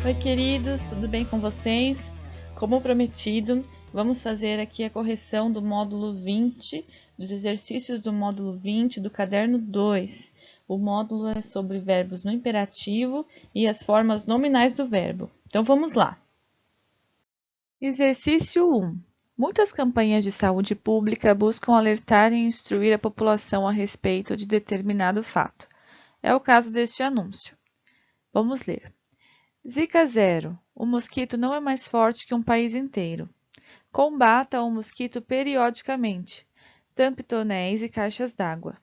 Oi, queridos, tudo bem com vocês? Como prometido, vamos fazer aqui a correção do módulo 20, dos exercícios do módulo 20 do caderno 2. O módulo é sobre verbos no imperativo e as formas nominais do verbo. Então, vamos lá. Exercício 1. Muitas campanhas de saúde pública buscam alertar e instruir a população a respeito de determinado fato. É o caso deste anúncio. Vamos ler. Zika 0. O mosquito não é mais forte que um país inteiro. Combata o mosquito periodicamente. Tampe tonéis e caixas d'água.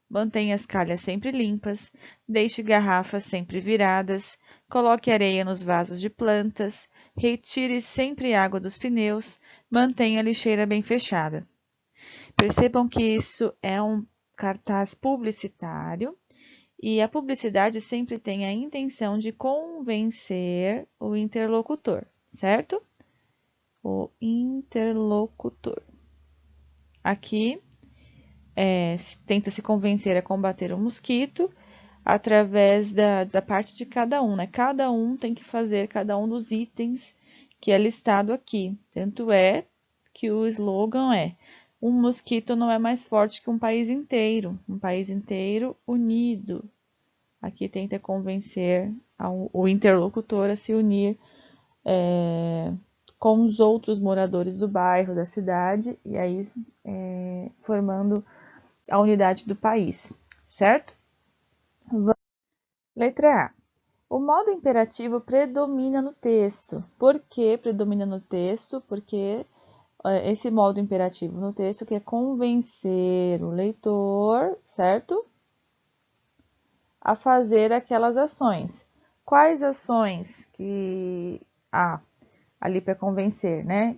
Mantenha as calhas sempre limpas. Deixe garrafas sempre viradas. Coloque areia nos vasos de plantas. Retire sempre água dos pneus. Mantenha a lixeira bem fechada. Percebam que isso é um cartaz publicitário. E a publicidade sempre tem a intenção de convencer o interlocutor, certo? O interlocutor. Aqui, tenta se convencer a combater o mosquito através da parte de cada um, né? Cada um tem que fazer cada um dos itens que é listado aqui. Tanto é que o slogan é: um mosquito não é mais forte que um país inteiro unido. Aqui tenta convencer o interlocutor a se unir com os outros moradores do bairro, da cidade, e aí formando a unidade do país, certo? Letra A. O modo imperativo predomina no texto. Por que predomina no texto? Porque esse modo imperativo no texto quer convencer o leitor, certo? A fazer aquelas ações. Quais ações que ali para convencer, né?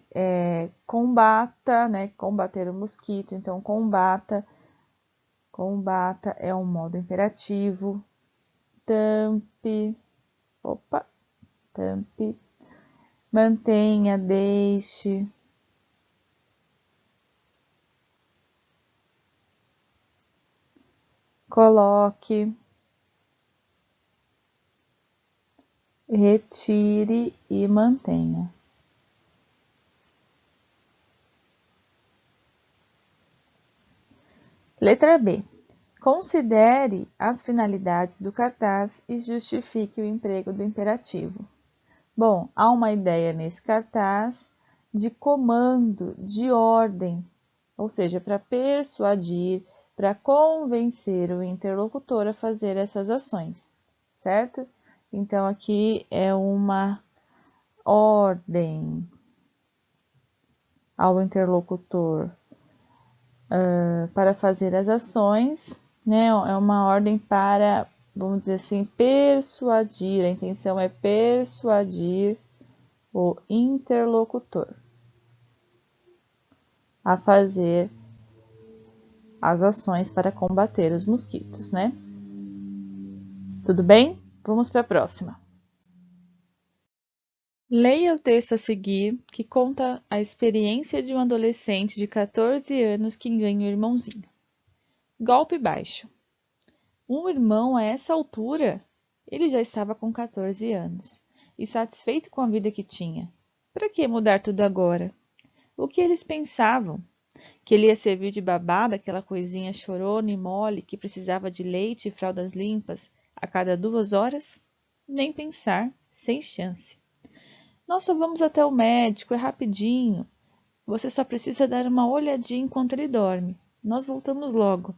Combata, né? Combater o mosquito, então combata é um modo imperativo. Tampe, mantenha, deixe. Coloque, retire e mantenha. Letra B. Considere as finalidades do cartaz e justifique o emprego do imperativo. Bom, há uma ideia nesse cartaz de comando, de ordem, ou seja, para persuadir, para convencer o interlocutor a fazer essas ações, certo? Então, aqui é uma ordem ao interlocutor para fazer as ações, né? É uma ordem para, vamos dizer assim, persuadir. A intenção é persuadir o interlocutor a fazer as ações para combater os mosquitos, né? Tudo bem? Vamos para a próxima. Leia o texto a seguir, que conta a experiência de um adolescente de 14 anos que ganha um irmãozinho. Golpe baixo. Um irmão a essa altura? Ele já estava com 14 anos, e satisfeito com a vida que tinha. Para que mudar tudo agora? O que eles pensavam? Que ele ia servir de babá daquela coisinha chorona e mole que precisava de leite e fraldas limpas a cada 2 horas? Nem pensar, sem chance. Nós só vamos até o médico, é rapidinho. Você só precisa dar uma olhadinha enquanto ele dorme. Nós voltamos logo.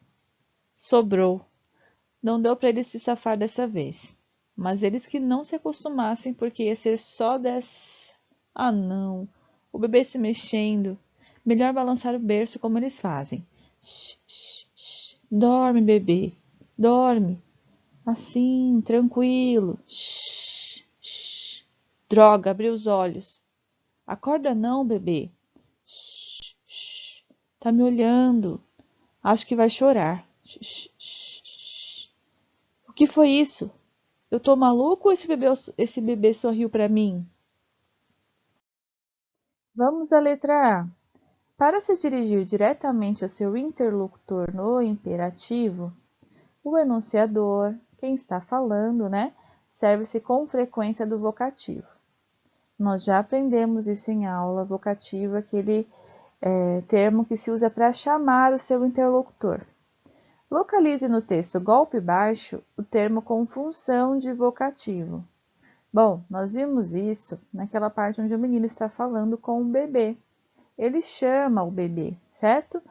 Sobrou. Não deu para ele se safar dessa vez. Mas eles que não se acostumassem, porque ia ser só dessa... Ah, não! O bebê se mexendo. Melhor balançar o berço como eles fazem. Shh, shh, shh. Dorme, bebê. Dorme. Assim, tranquilo. Shh, shh. Droga, abriu os olhos. Acorda não, bebê. Shh, shh. Tá me olhando. Acho que vai chorar. Shh, shh, shh. O que foi isso? Eu tô maluco ou esse bebê sorriu para mim? Vamos à letra A. Para se dirigir diretamente ao seu interlocutor no imperativo, o enunciador, quem está falando, né, serve-se com frequência do vocativo. Nós já aprendemos isso em aula. Vocativo é aquele termo que se usa para chamar o seu interlocutor. Localize no texto golpe baixo o termo com função de vocativo. Bom, nós vimos isso naquela parte onde o menino está falando com o bebê. Ele chama o bebê, certo?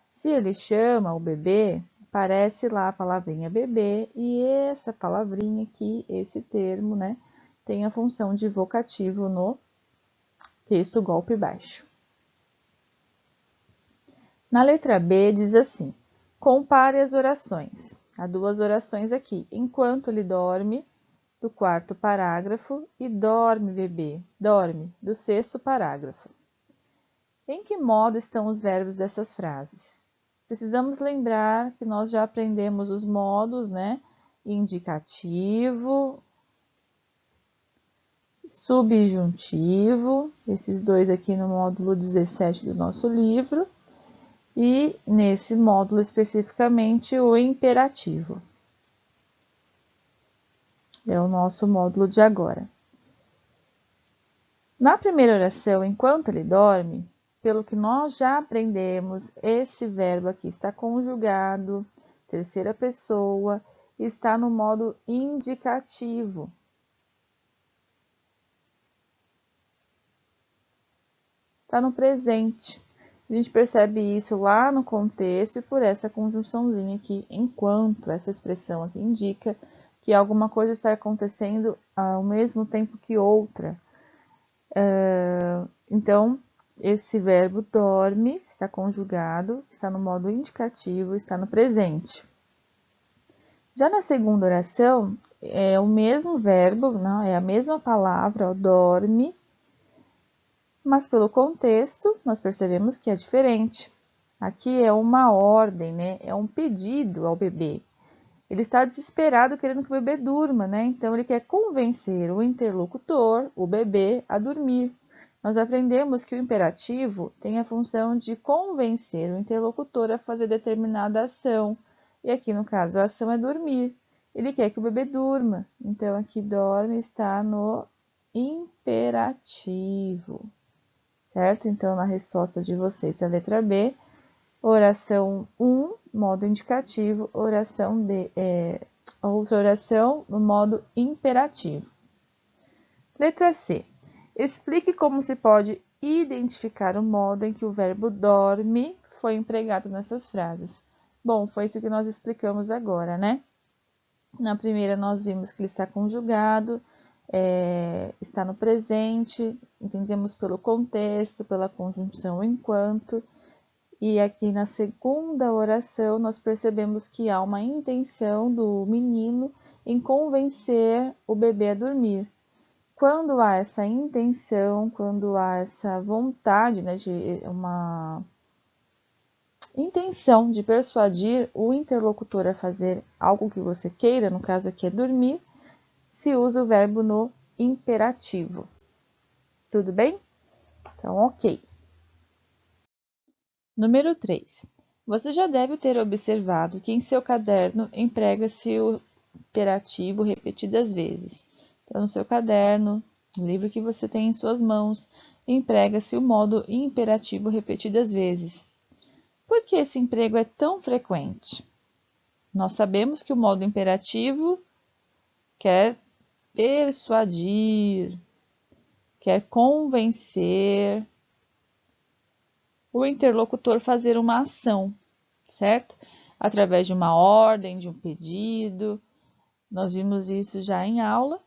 Se ele chama o bebê, aparece lá a palavrinha bebê e essa palavrinha aqui, esse termo, né, tem a função de vocativo no texto golpe baixo. Na letra B diz assim: compare as orações. Há duas orações aqui. Enquanto ele dorme, do quarto parágrafo, e dorme, bebê, dorme, do sexto parágrafo. Em que modo estão os verbos dessas frases? Precisamos lembrar que nós já aprendemos os modos, né? Indicativo, subjuntivo, esses dois aqui no módulo 17 do nosso livro, e nesse módulo especificamente o imperativo. É o nosso módulo de agora. Na primeira oração, enquanto ele dorme, pelo que nós já aprendemos, esse verbo aqui está conjugado, terceira pessoa, está no modo indicativo. Está no presente. A gente percebe isso lá no contexto e por essa conjunçãozinha aqui, enquanto, essa expressão aqui indica que alguma coisa está acontecendo ao mesmo tempo que outra. Então, esse verbo dorme, está conjugado, está no modo indicativo, está no presente. Já na segunda oração, é o mesmo verbo, não, é a mesma palavra, ó, dorme, mas pelo contexto, nós percebemos que é diferente. Aqui é uma ordem, né? É um pedido ao bebê. Ele está desesperado querendo que o bebê durma, né? Então, ele quer convencer o interlocutor, o bebê, a dormir. Nós aprendemos que o imperativo tem a função de convencer o interlocutor a fazer determinada ação. E aqui, no caso, a ação é dormir. Ele quer que o bebê durma. Então, aqui dorme está no imperativo. Certo? Então, na resposta de vocês, a letra B, oração 1, modo indicativo, outra oração no modo imperativo. Letra C. Explique como se pode identificar o modo em que o verbo dorme foi empregado nessas frases. Bom, foi isso que nós explicamos agora, né? Na primeira, nós vimos que ele está conjugado, está no presente, entendemos pelo contexto, pela conjunção enquanto. E aqui na segunda oração, nós percebemos que há uma intenção do menino em convencer o bebê a dormir. Quando há essa intenção, quando há essa vontade, né, de uma intenção de persuadir o interlocutor a fazer algo que você queira, no caso aqui é dormir, se usa o verbo no imperativo. Tudo bem? Então, ok. Número 3. Você já deve ter observado que em seu caderno emprega-se o imperativo repetidas vezes. Então, no seu caderno, no livro que você tem em suas mãos, emprega-se o modo imperativo repetidas vezes. Por que esse emprego é tão frequente? Nós sabemos que o modo imperativo quer persuadir, quer convencer o interlocutor fazer uma ação, certo? Através de uma ordem, de um pedido. Nós vimos isso já em aula.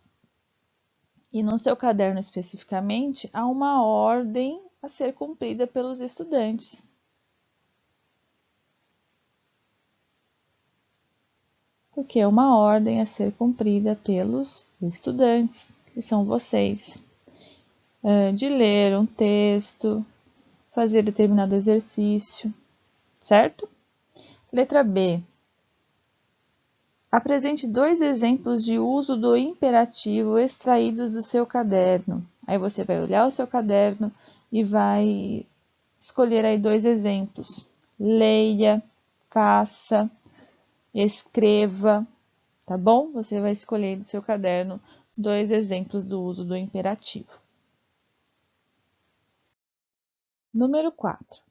E no seu caderno especificamente, há uma ordem a ser cumprida pelos estudantes. Porque é uma ordem a ser cumprida pelos estudantes, que são vocês. De ler um texto, fazer determinado exercício, certo? Letra B. Apresente 2 exemplos de uso do imperativo extraídos do seu caderno. Aí você vai olhar o seu caderno e vai escolher aí 2 exemplos. Leia, faça, escreva, tá bom? Você vai escolher do seu caderno dois exemplos do uso do imperativo. Número 4.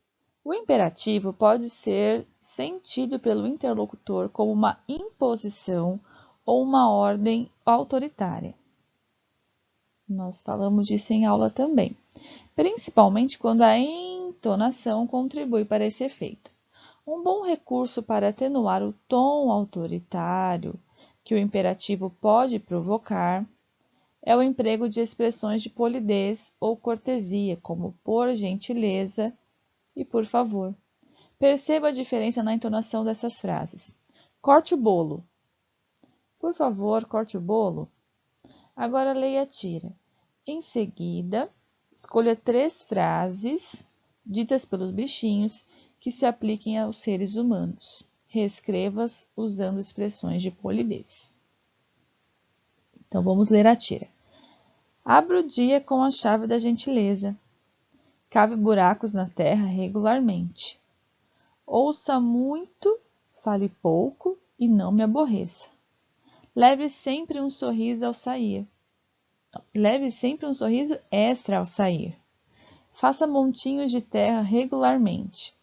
O imperativo pode ser sentido pelo interlocutor como uma imposição ou uma ordem autoritária. Nós falamos disso em aula também, principalmente quando a entonação contribui para esse efeito. Um bom recurso para atenuar o tom autoritário que o imperativo pode provocar é o emprego de expressões de polidez ou cortesia, como por gentileza e por favor. Perceba a diferença na entonação dessas frases. Corte o bolo. Por favor, corte o bolo. Agora leia a tira. Em seguida, escolha 3 frases ditas pelos bichinhos que se apliquem aos seres humanos. Reescreva-as usando expressões de polidez. Então, vamos ler a tira. Abra o dia com a chave da gentileza. Cave buracos na terra regularmente. Ouça muito, fale pouco e não me aborreça. Leve sempre um sorriso ao sair. Leve sempre um sorriso extra ao sair. Faça montinhos de terra regularmente.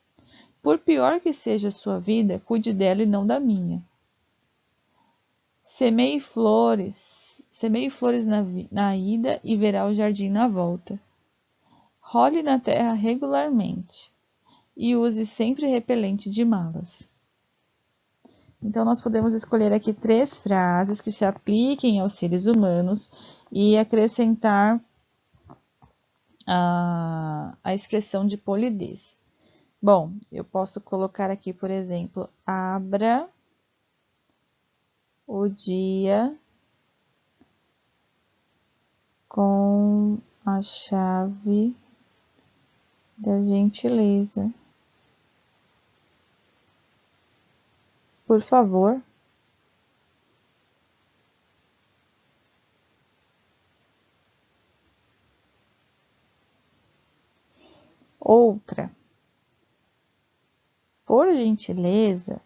Por pior que seja a sua vida, cuide dela e não da minha. Semeie flores na ida e verá o jardim na volta. Role na terra regularmente e use sempre repelente de malas. Então, nós podemos escolher aqui 3 frases que se apliquem aos seres humanos e acrescentar a expressão de polidez. Bom, eu posso colocar aqui, por exemplo, abra o dia com a chave da gentileza. Por favor. Outra. Por gentileza.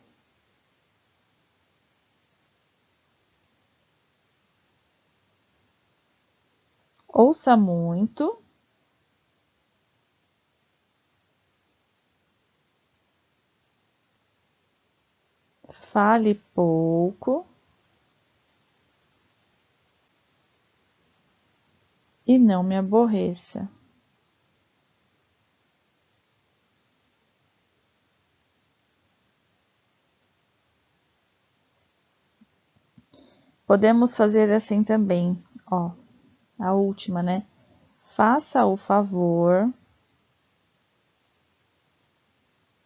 Ouça muito. Fale pouco. E não me aborreça. Podemos fazer assim também, ó, a última, né? Faça o favor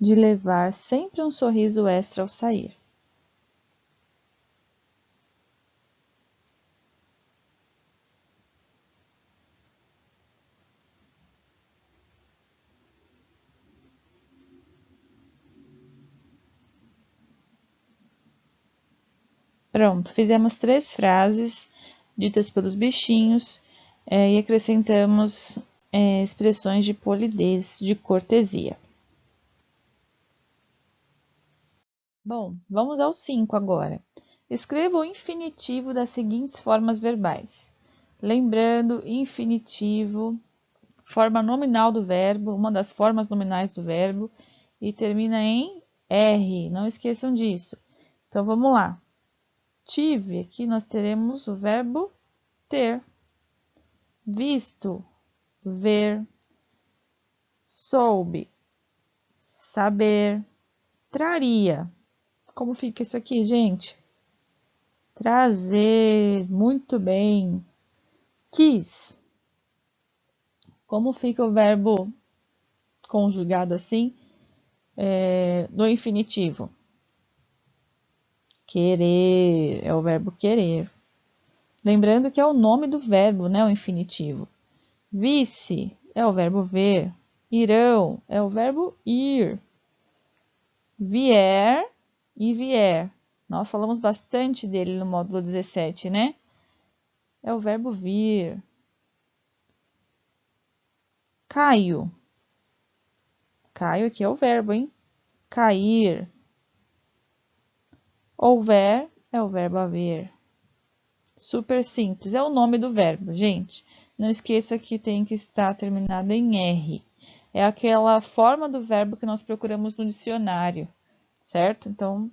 de levar sempre um sorriso extra ao sair. Pronto, fizemos 3 frases ditas pelos bichinhos e acrescentamos expressões de polidez, de cortesia. Bom, vamos ao 5 agora. Escreva o infinitivo das seguintes formas verbais. Lembrando, infinitivo, forma nominal do verbo, uma das formas nominais do verbo, e termina em R, não esqueçam disso. Então, vamos lá. Tive, aqui nós teremos o verbo ter. Visto, ver. Soube, saber. Traria. Como fica isso aqui, gente? Trazer, muito bem. Quis. Como fica o verbo conjugado assim no infinitivo? Querer, é o verbo querer. Lembrando que é o nome do verbo, né? O infinitivo. Visse é o verbo ver. Irão é o verbo ir. Vier e vier. Nós falamos bastante dele no módulo 17, né? É o verbo vir. Caio. Caio aqui é o verbo, hein? Cair. Houver é o verbo haver. Super simples, é o nome do verbo, gente. Não esqueça que tem que estar terminado em R. É aquela forma do verbo que nós procuramos no dicionário, certo? Então,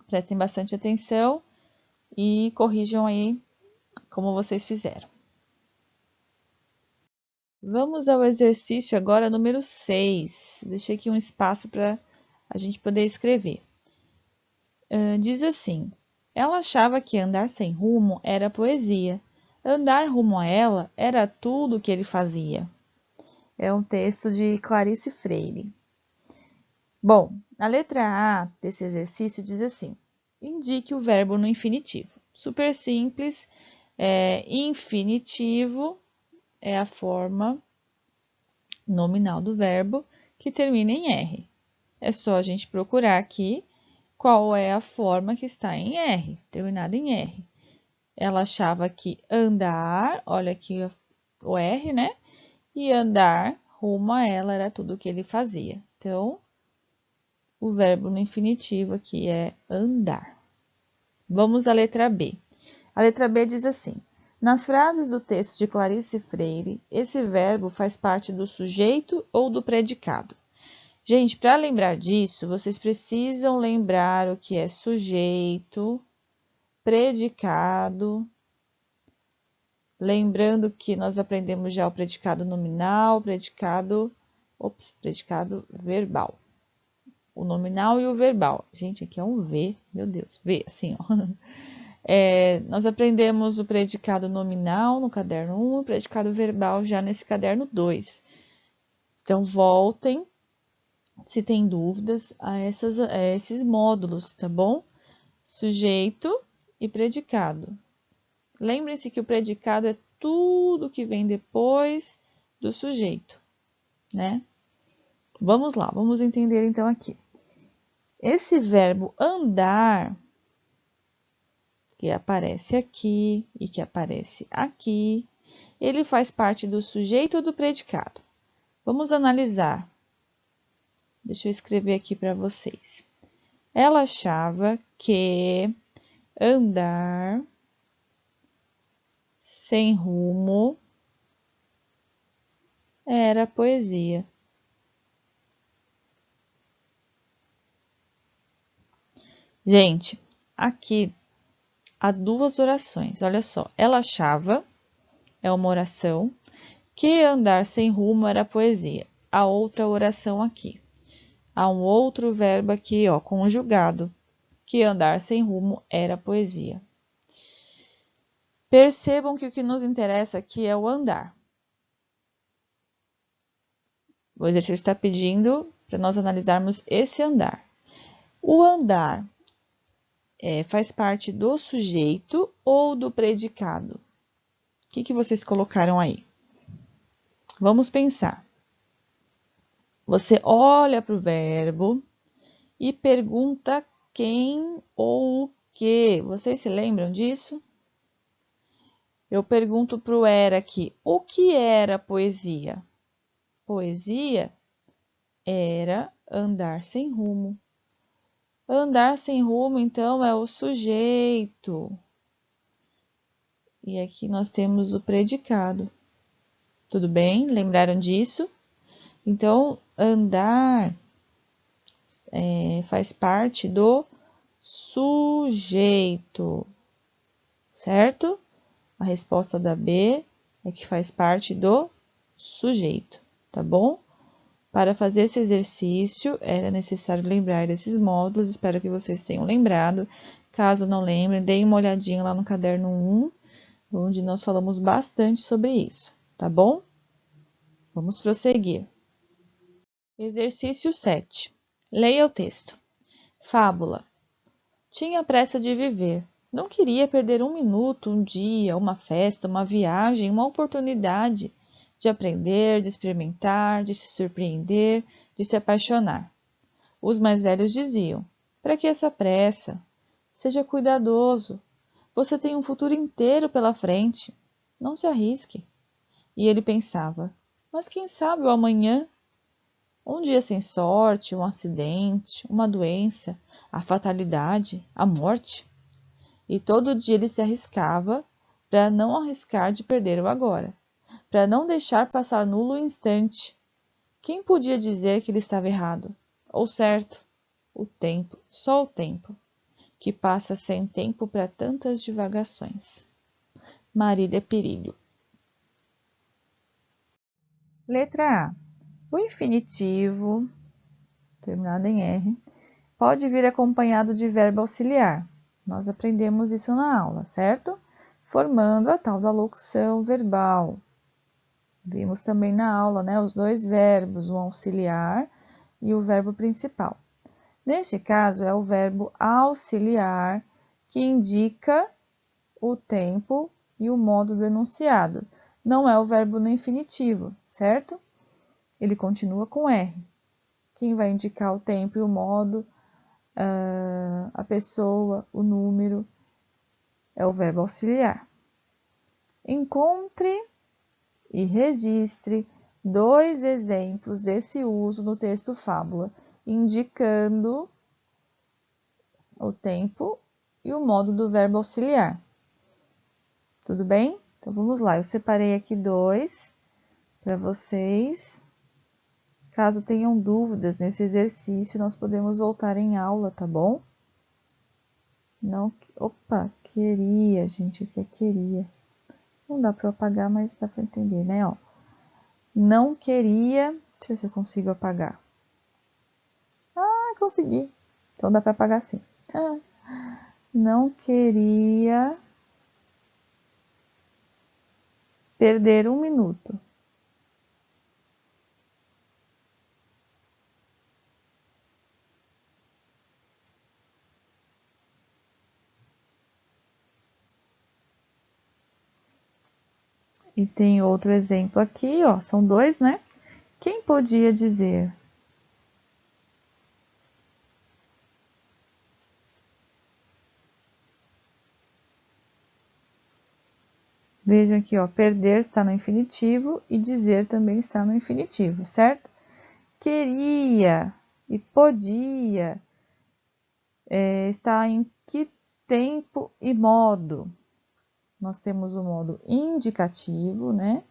prestem bastante atenção e corrijam aí como vocês fizeram. Vamos ao exercício agora número 6. Deixei aqui um espaço para a gente poder escrever. Diz assim: ela achava que andar sem rumo era poesia. Andar rumo a ela era tudo o que ele fazia. É um texto de Clarice Freire. Bom, a letra A desse exercício diz assim: indique o verbo no infinitivo. Super simples, infinitivo é a forma nominal do verbo que termina em R. É só a gente procurar aqui qual é a forma que está em R, terminada em R. Ela achava que andar, olha aqui o R, né? E andar rumo a ela era tudo o que ele fazia. Então, o verbo no infinitivo aqui é andar. Vamos à letra B. A letra B diz assim: nas frases do texto de Clarice Freire, esse verbo faz parte do sujeito ou do predicado. Gente, para lembrar disso, vocês precisam lembrar o que é sujeito, predicado. Lembrando que nós aprendemos já o predicado nominal, predicado verbal. O nominal e o verbal. Gente, aqui é um V, meu Deus, V, assim, ó. Nós aprendemos o predicado nominal no caderno 1 e o predicado verbal já nesse caderno 2. Então, voltem, se tem dúvidas, a esses módulos, tá bom? Sujeito e predicado. Lembrem-se que o predicado é tudo que vem depois do sujeito, né? Vamos lá, vamos entender então aqui. Esse verbo andar, que aparece aqui e que aparece aqui, ele faz parte do sujeito ou do predicado? Vamos analisar. Deixa eu escrever aqui para vocês. Ela achava que andar sem rumo era poesia. Gente, aqui há duas orações. Olha só, ela achava, é uma oração, que andar sem rumo era poesia. A outra oração aqui. Há um outro verbo aqui, ó, conjugado, que andar sem rumo era poesia. Percebam que o que nos interessa aqui é o andar. O exercício está pedindo para nós analisarmos esse andar. O andar faz parte do sujeito ou do predicado? O que vocês colocaram aí? Vamos pensar. Você olha para o verbo e pergunta quem ou o que. Vocês se lembram disso? Eu pergunto para o era aqui, o que era poesia? Poesia era andar sem rumo. Andar sem rumo, então, é o sujeito. E aqui nós temos o predicado. Tudo bem? Lembraram disso? Então, andar faz parte do sujeito, certo? A resposta da B é que faz parte do sujeito, tá bom? Para fazer esse exercício, era necessário lembrar desses módulos, espero que vocês tenham lembrado. Caso não lembrem, deem uma olhadinha lá no caderno 1, onde nós falamos bastante sobre isso, tá bom? Vamos prosseguir. Exercício 7. Leia o texto. Fábula. Tinha pressa de viver. Não queria perder um minuto, um dia, uma festa, uma viagem, uma oportunidade de aprender, de experimentar, de se surpreender, de se apaixonar. Os mais velhos diziam: para que essa pressa? Seja cuidadoso. Você tem um futuro inteiro pela frente. Não se arrisque. E ele pensava: mas quem sabe o amanhã? Um dia sem sorte, um acidente, uma doença, a fatalidade, a morte. e todo dia ele se arriscava para não arriscar de perder o agora, para não deixar passar nulo o instante. Quem podia dizer que ele estava errado ou certo? O tempo, só o tempo, que passa sem tempo para tantas divagações. Marília Perilho. Letra A. O infinitivo, terminado em R, pode vir acompanhado de verbo auxiliar. Nós aprendemos isso na aula, certo? Formando a tal da locução verbal. Vimos também na aula, né, os dois verbos, o auxiliar e o verbo principal. Neste caso, é o verbo auxiliar que indica o tempo e o modo do enunciado. Não é o verbo no infinitivo, certo? Ele continua com R. Quem vai indicar o tempo e o modo, a pessoa, o número, é o verbo auxiliar. Encontre e registre 2 exemplos desse uso no texto fábula, indicando o tempo e o modo do verbo auxiliar. Tudo bem? Então vamos lá, eu separei aqui 2 para vocês. Caso tenham dúvidas nesse exercício, nós podemos voltar em aula, tá bom? Não, opa, queria, gente, aqui é queria. Não dá para eu apagar, mas dá para entender, né? Ó, não queria, deixa eu ver se eu consigo apagar. Ah, consegui. Então dá para apagar sim. Não queria perder 1 minuto. E tem outro exemplo aqui, ó, são 2, né? Quem podia dizer? Vejam aqui, ó, perder está no infinitivo e dizer também está no infinitivo, certo? Queria e podia está em que tempo e modo? Nós temos o modo indicativo, né?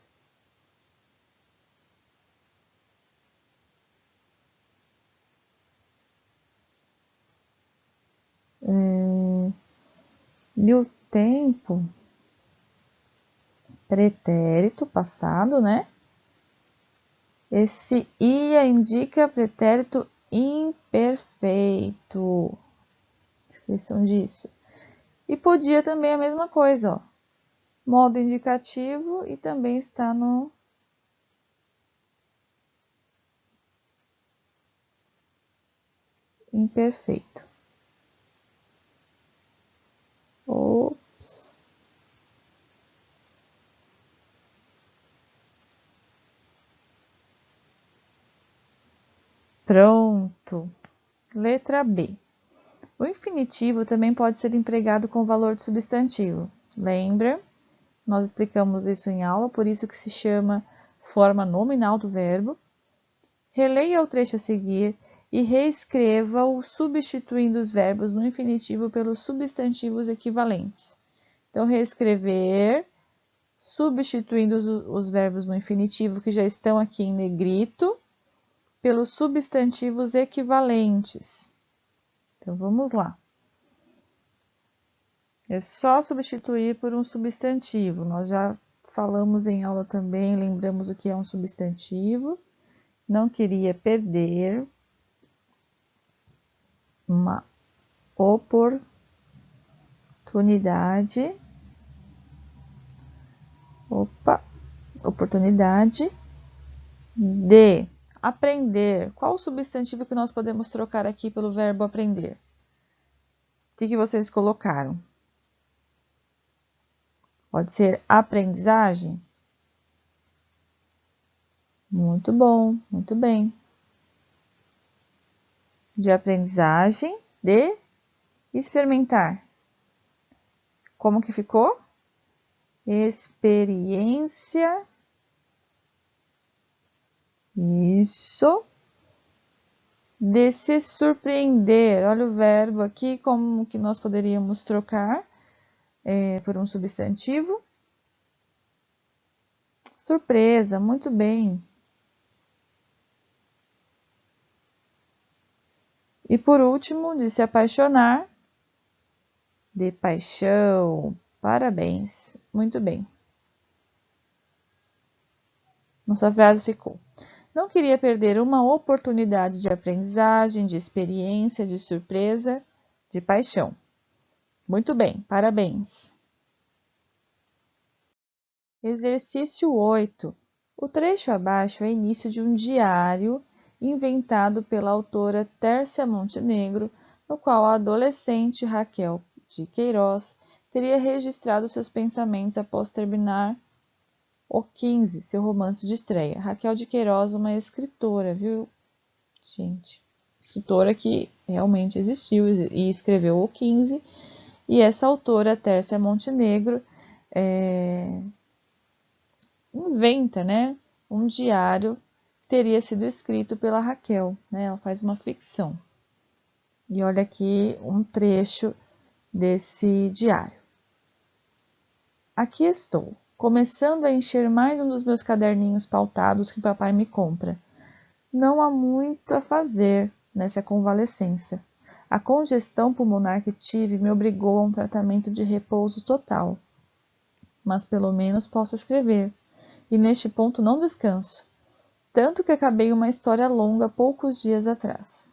E o tempo, pretérito, passado, né? Esse ia indica pretérito imperfeito. Esqueçam disso. E podia também a mesma coisa, ó. Modo indicativo e também está no imperfeito. Ops. Pronto. Letra B. O infinitivo também pode ser empregado com valor de substantivo. Lembra? Nós explicamos isso em aula, por isso que se chama forma nominal do verbo. Releia o trecho a seguir e reescreva-o substituindo os verbos no infinitivo pelos substantivos equivalentes. Então, reescrever, substituindo os verbos no infinitivo que já estão aqui em negrito, pelos substantivos equivalentes. Então, vamos lá. É só substituir por um substantivo. Nós já falamos em aula também, lembramos o que é um substantivo. Não queria perder uma oportunidade. Oportunidade de aprender. Qual o substantivo que nós podemos trocar aqui pelo verbo aprender? O que vocês colocaram? Pode ser aprendizagem? Muito bom, muito bem. De aprendizagem, de experimentar. Como que ficou? Experiência. Isso. De se surpreender. Olha o verbo aqui, como que nós poderíamos trocar? por um substantivo. Surpresa, muito bem. E por último, de se apaixonar, de paixão. Parabéns, muito bem. Nossa frase ficou: não queria perder uma oportunidade de aprendizagem, de experiência, de surpresa, de paixão. Muito bem, parabéns. Exercício 8. O trecho abaixo é início de um diário inventado pela autora Tércia Montenegro, no qual a adolescente Raquel de Queiroz teria registrado seus pensamentos após terminar o 15, seu romance de estreia. Raquel de Queiroz, uma escritora, viu, gente? Escritora que realmente existiu e escreveu o 15. E essa autora, Tércia Montenegro, inventa, né, um diário que teria sido escrito pela Raquel, né? Ela faz uma ficção. E olha aqui um trecho desse diário. Aqui estou, começando a encher mais um dos meus caderninhos pautados que papai me compra. Não há muito a fazer nessa convalescença. A congestão pulmonar que tive me obrigou a um tratamento de repouso total. Mas pelo menos posso escrever. E neste ponto não descanso, tanto que acabei uma história longa poucos dias atrás.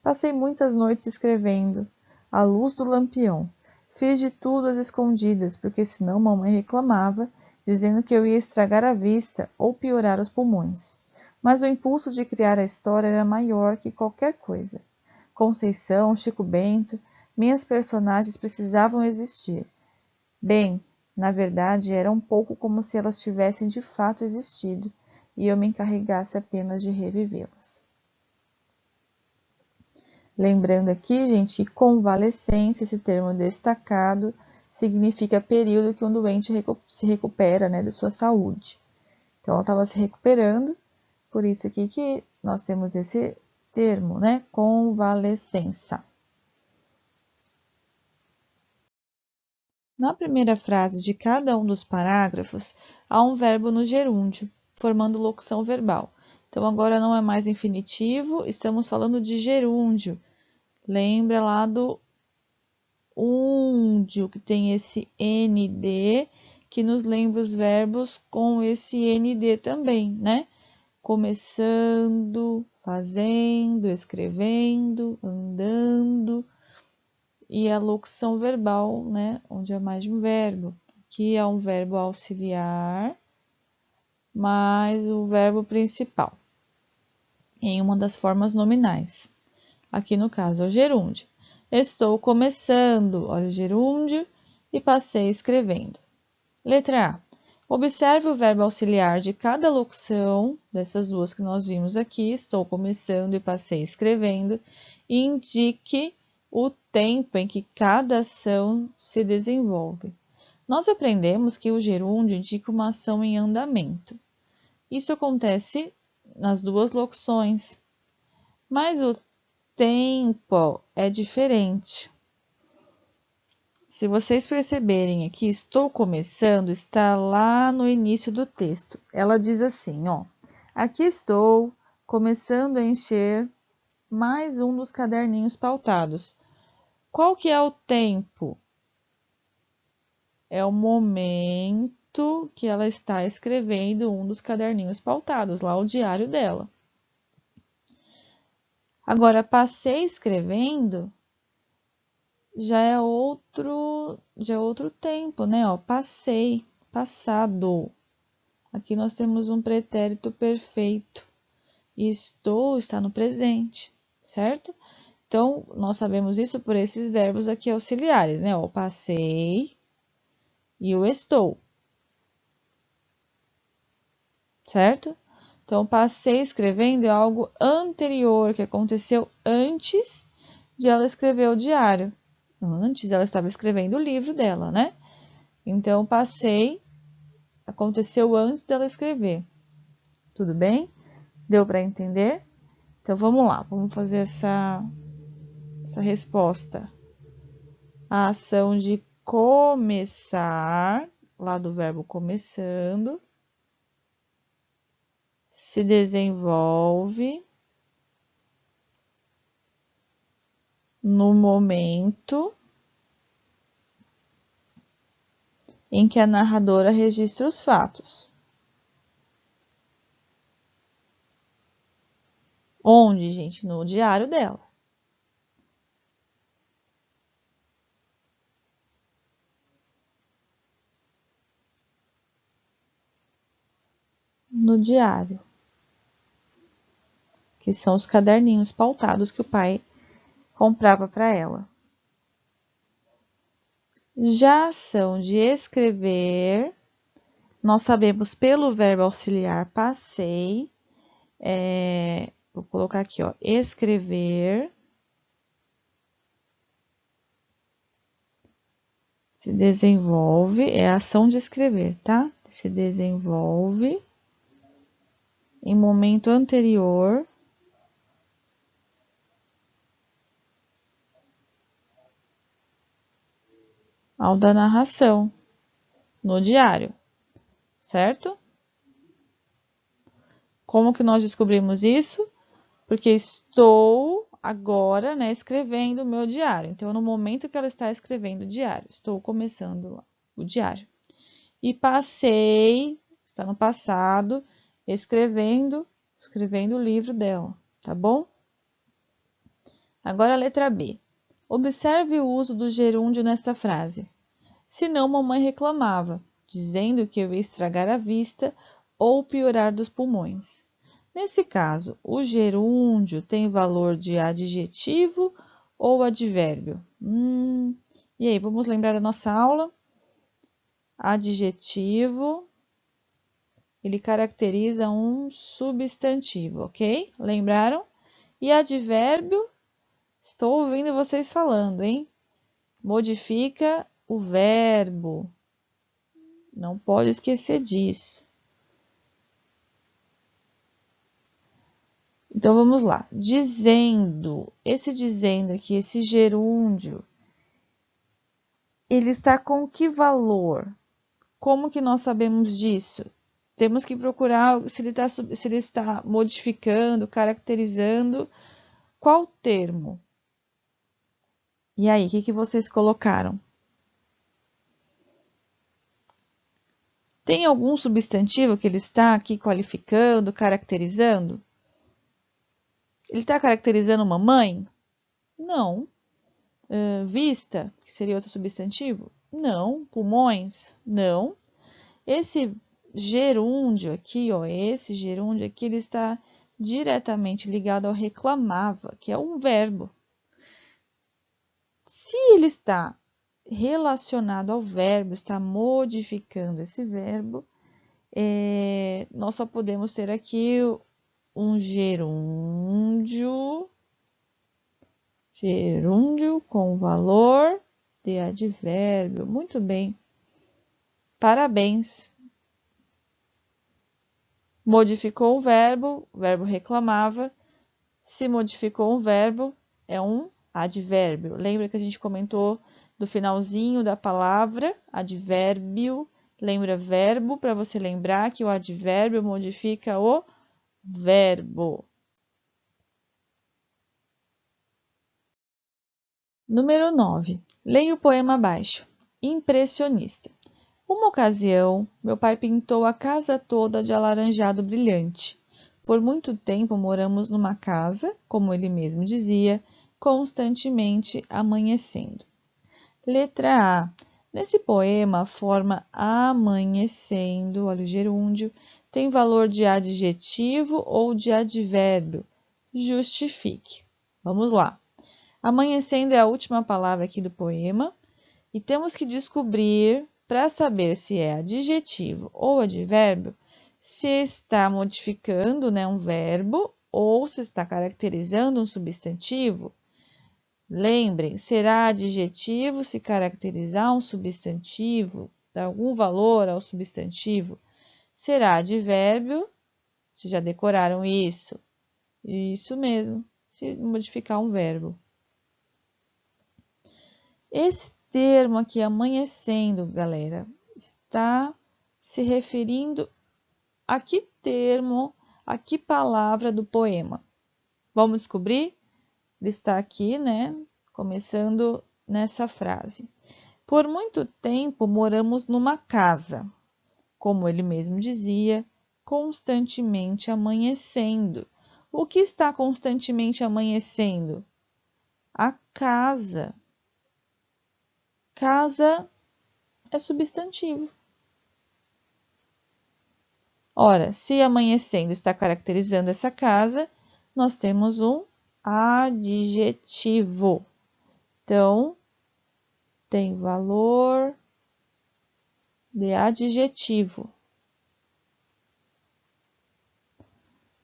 Passei muitas noites escrevendo, à luz do lampião. Fiz de tudo às escondidas, porque senão mamãe reclamava, dizendo que eu ia estragar a vista ou piorar os pulmões. Mas o impulso de criar a história era maior que qualquer coisa. Conceição, Chico Bento, minhas personagens precisavam existir. Bem, na verdade, era um pouco como se elas tivessem de fato existido e eu me encarregasse apenas de revivê-las. Lembrando aqui, gente, que convalescência, esse termo destacado, significa período que um doente se recupera, né, da sua saúde. Então, ela estava se recuperando, por isso aqui que nós temos esse termo, né, convalescença. Na primeira frase de cada um dos parágrafos, há um verbo no gerúndio, formando locução verbal. Então, agora não é mais infinitivo, estamos falando de gerúndio. Lembra lá do úndio, que tem esse ND, que nos lembra os verbos com esse ND também, né? Começando, fazendo, escrevendo, andando. E a locução verbal, né, onde é mais de um verbo. Aqui é um verbo auxiliar, mais o verbo principal, em uma das formas nominais. Aqui no caso é o gerúndio. Estou começando, olha o gerúndio, e passei escrevendo. Letra A. Observe o verbo auxiliar de cada locução, dessas duas que nós vimos aqui, estou começando e passei escrevendo, e indique o tempo em que cada ação se desenvolve. Nós aprendemos que o gerúndio indica uma ação em andamento. Isso acontece nas duas locuções, mas o tempo é diferente. Se vocês perceberem aqui, estou começando, está lá no início do texto. Ela diz assim, ó, aqui estou começando a encher mais um dos caderninhos pautados. Qual que é o tempo? É o momento que ela está escrevendo um dos caderninhos pautados, lá o diário dela. Agora, passei escrevendo, já é outro tempo, né? Ó, passei, passado. Aqui nós temos um pretérito perfeito. E estou está no presente, certo? Então, nós sabemos isso por esses verbos aqui auxiliares, né? O passei e o estou. Certo? Então, passei escrevendo é algo anterior, que aconteceu antes de ela escrever o diário. Antes ela estava escrevendo o livro dela, né? Então, passei aconteceu antes dela escrever. Tudo bem? Deu para entender? Então, vamos lá. Vamos fazer essa resposta. A ação de começar, lá do verbo começando, se desenvolve no momento em que a narradora registra os fatos. Onde, gente? No diário dela. No diário. Que são os caderninhos pautados que o pai comprava para ela. Já a ação de escrever, nós sabemos pelo verbo auxiliar passei, vou colocar aqui, ó, escrever, se desenvolve, é a ação de escrever, tá? Se desenvolve em momento anterior ao da narração, no diário, certo? Como que nós descobrimos isso? Porque estou agora, né, escrevendo o meu diário. Então, no momento que ela está escrevendo o diário, estou começando o diário. E passei, está no passado, escrevendo o livro dela, tá bom? Agora a letra B. Observe o uso do gerúndio nesta frase. Senão, mamãe reclamava, dizendo que eu ia estragar a vista ou piorar dos pulmões. Nesse caso, o gerúndio tem valor de adjetivo ou advérbio? E aí, vamos lembrar da nossa aula? Adjetivo, ele caracteriza um substantivo, ok? Lembraram? E advérbio, estou ouvindo vocês falando, hein? Modifica o verbo. Não pode esquecer disso. Então, vamos lá. Dizendo. Esse dizendo aqui, esse gerúndio, ele está com que valor? Como que nós sabemos disso? Temos que procurar se ele está modificando, caracterizando qual termo. E aí, o que vocês colocaram? Tem algum substantivo que ele está aqui qualificando, caracterizando? Ele está caracterizando mamãe? Não. Vista, que seria outro substantivo? Não. Pulmões? Não. Esse gerúndio aqui, ó, ele está diretamente ligado ao reclamava, que é um verbo. Se ele está relacionado ao verbo, está modificando esse verbo, nós só podemos ter aqui um gerúndio com valor de advérbio. Muito bem. Parabéns. Modificou o verbo reclamava. Se modificou um verbo, é um advérbio. Lembra que a gente comentou do finalzinho da palavra, advérbio. Lembra verbo, para você lembrar que o advérbio modifica o verbo. Número 9. Leia o poema abaixo. Impressionista. Uma ocasião, meu pai pintou a casa toda de alaranjado brilhante. Por muito tempo moramos numa casa, como ele mesmo dizia, constantemente amanhecendo. Letra A. Nesse poema, a forma amanhecendo, olha o gerúndio, tem valor de adjetivo ou de advérbio. Justifique. Vamos lá. Amanhecendo é a última palavra aqui do poema e temos que descobrir, para saber se é adjetivo ou advérbio, se está modificando, né, um verbo ou se está caracterizando um substantivo. Lembrem, será adjetivo se caracterizar um substantivo, dar algum valor ao substantivo. Será advérbio, se já decoraram isso. Isso mesmo, se modificar um verbo. Esse termo aqui, amanhecendo, galera, está se referindo a que termo, a que palavra do poema? Vamos descobrir? Ele está aqui, né? Começando nessa frase. Por muito tempo moramos numa casa, como ele mesmo dizia, constantemente amanhecendo. O que está constantemente amanhecendo? A casa. Casa é substantivo. Ora, se amanhecendo está caracterizando essa casa, nós temos um adjetivo. Então, tem valor de adjetivo.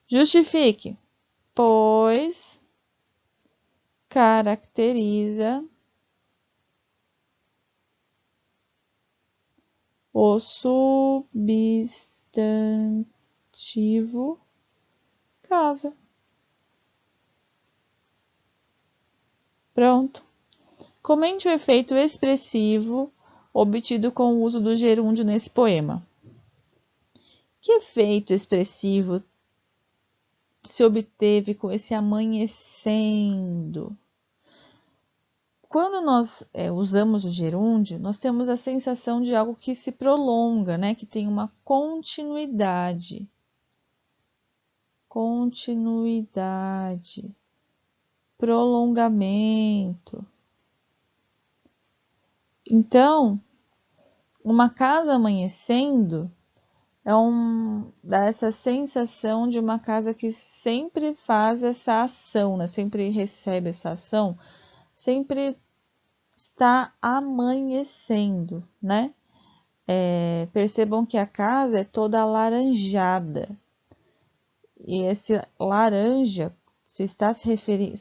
Justifique, pois caracteriza o substantivo casa. Pronto. Comente o efeito expressivo obtido com o uso do gerúndio nesse poema. Que efeito expressivo se obteve com esse amanhecendo? Quando nós usamos o gerúndio, nós temos a sensação de algo que se prolonga, né? Que tem uma continuidade. Continuidade. Prolongamento. Então, uma casa amanhecendo dá essa sensação de uma casa que sempre faz essa ação, né? Sempre recebe essa ação, sempre está amanhecendo, né? Percebam que a casa é toda alaranjada. E esse laranja, se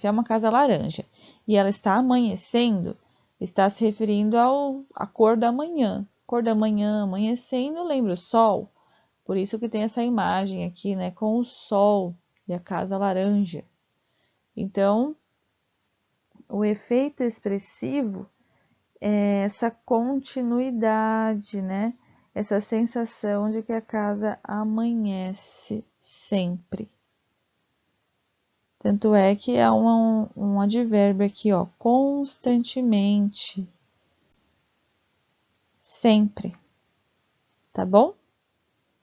é uma casa laranja e ela está amanhecendo, está se referindo à cor da manhã. Cor da manhã, amanhecendo, lembra o sol. Por isso que tem essa imagem aqui, né, com o sol e a casa laranja. Então, o efeito expressivo é essa continuidade, né? Essa sensação de que a casa amanhece sempre. Tanto é que há um advérbio aqui, ó, constantemente, sempre. Tá bom?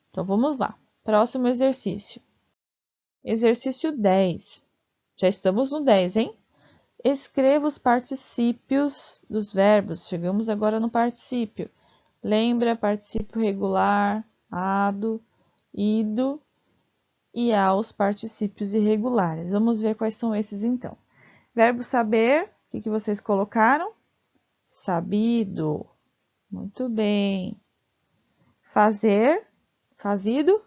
Então, vamos lá. Próximo exercício. Exercício 10. Já estamos no 10, hein? Escreva os particípios dos verbos. Chegamos agora no particípio. Lembra particípio regular, ado, ido e aos particípios irregulares. Vamos ver quais são esses então. Verbo saber, o que vocês colocaram? Sabido. Muito bem. Fazer, fazido?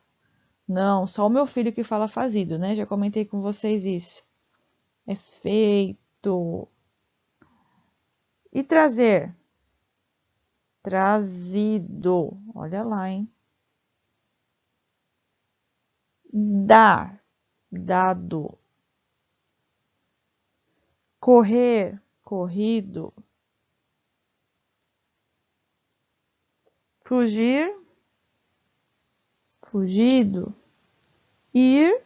Não, só o meu filho que fala fazido, né? Já comentei com vocês isso. É feito. E trazer? Trazido. Olha lá, hein? Dar, dado. Correr, corrido. Fugir, fugido. Ir,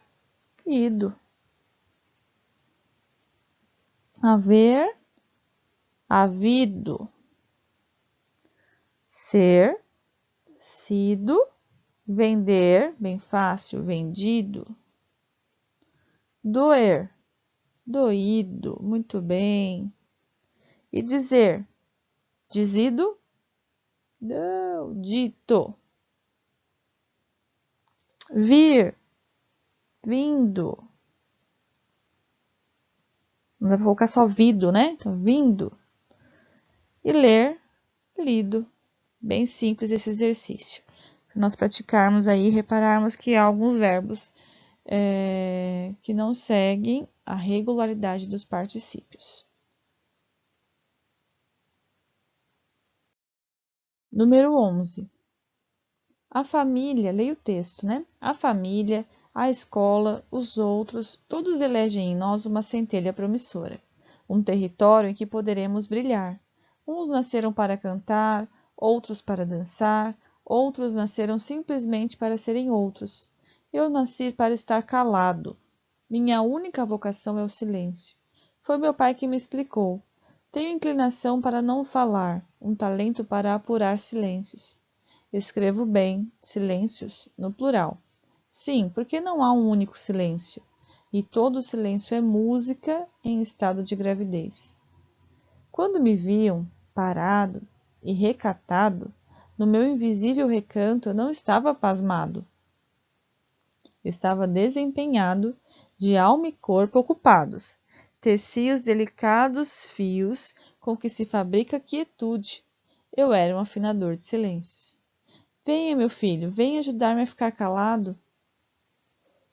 ido. Haver, havido. Ser, sido. Vender, bem fácil, vendido. Doer, doído, muito bem. E dizer, dizido? Não, dito. Vir, vindo. Não dá pra colocar só vido, né? Então, vindo. E ler, lido. Bem simples esse exercício. Para nós praticarmos aí, repararmos que há alguns verbos que não seguem a regularidade dos particípios. Número 11. A família, leia o texto, né? A família, a escola, os outros, todos elegem em nós uma centelha promissora, um território em que poderemos brilhar. Uns nasceram para cantar, outros para dançar, outros nasceram simplesmente para serem outros. Eu nasci para estar calado. Minha única vocação é o silêncio. Foi meu pai que me explicou. Tenho inclinação para não falar, um talento para apurar silêncios. Escrevo bem, silêncios, no plural. Sim, porque não há um único silêncio. E todo silêncio é música em estado de gravidez. Quando me viam, parado e recatado, no meu invisível recanto eu não estava pasmado. Estava desempenhado, de alma e corpo ocupados. Teci os delicados fios com que se fabrica quietude. Eu era um afinador de silêncios. Venha, meu filho, venha ajudar-me a ficar calado.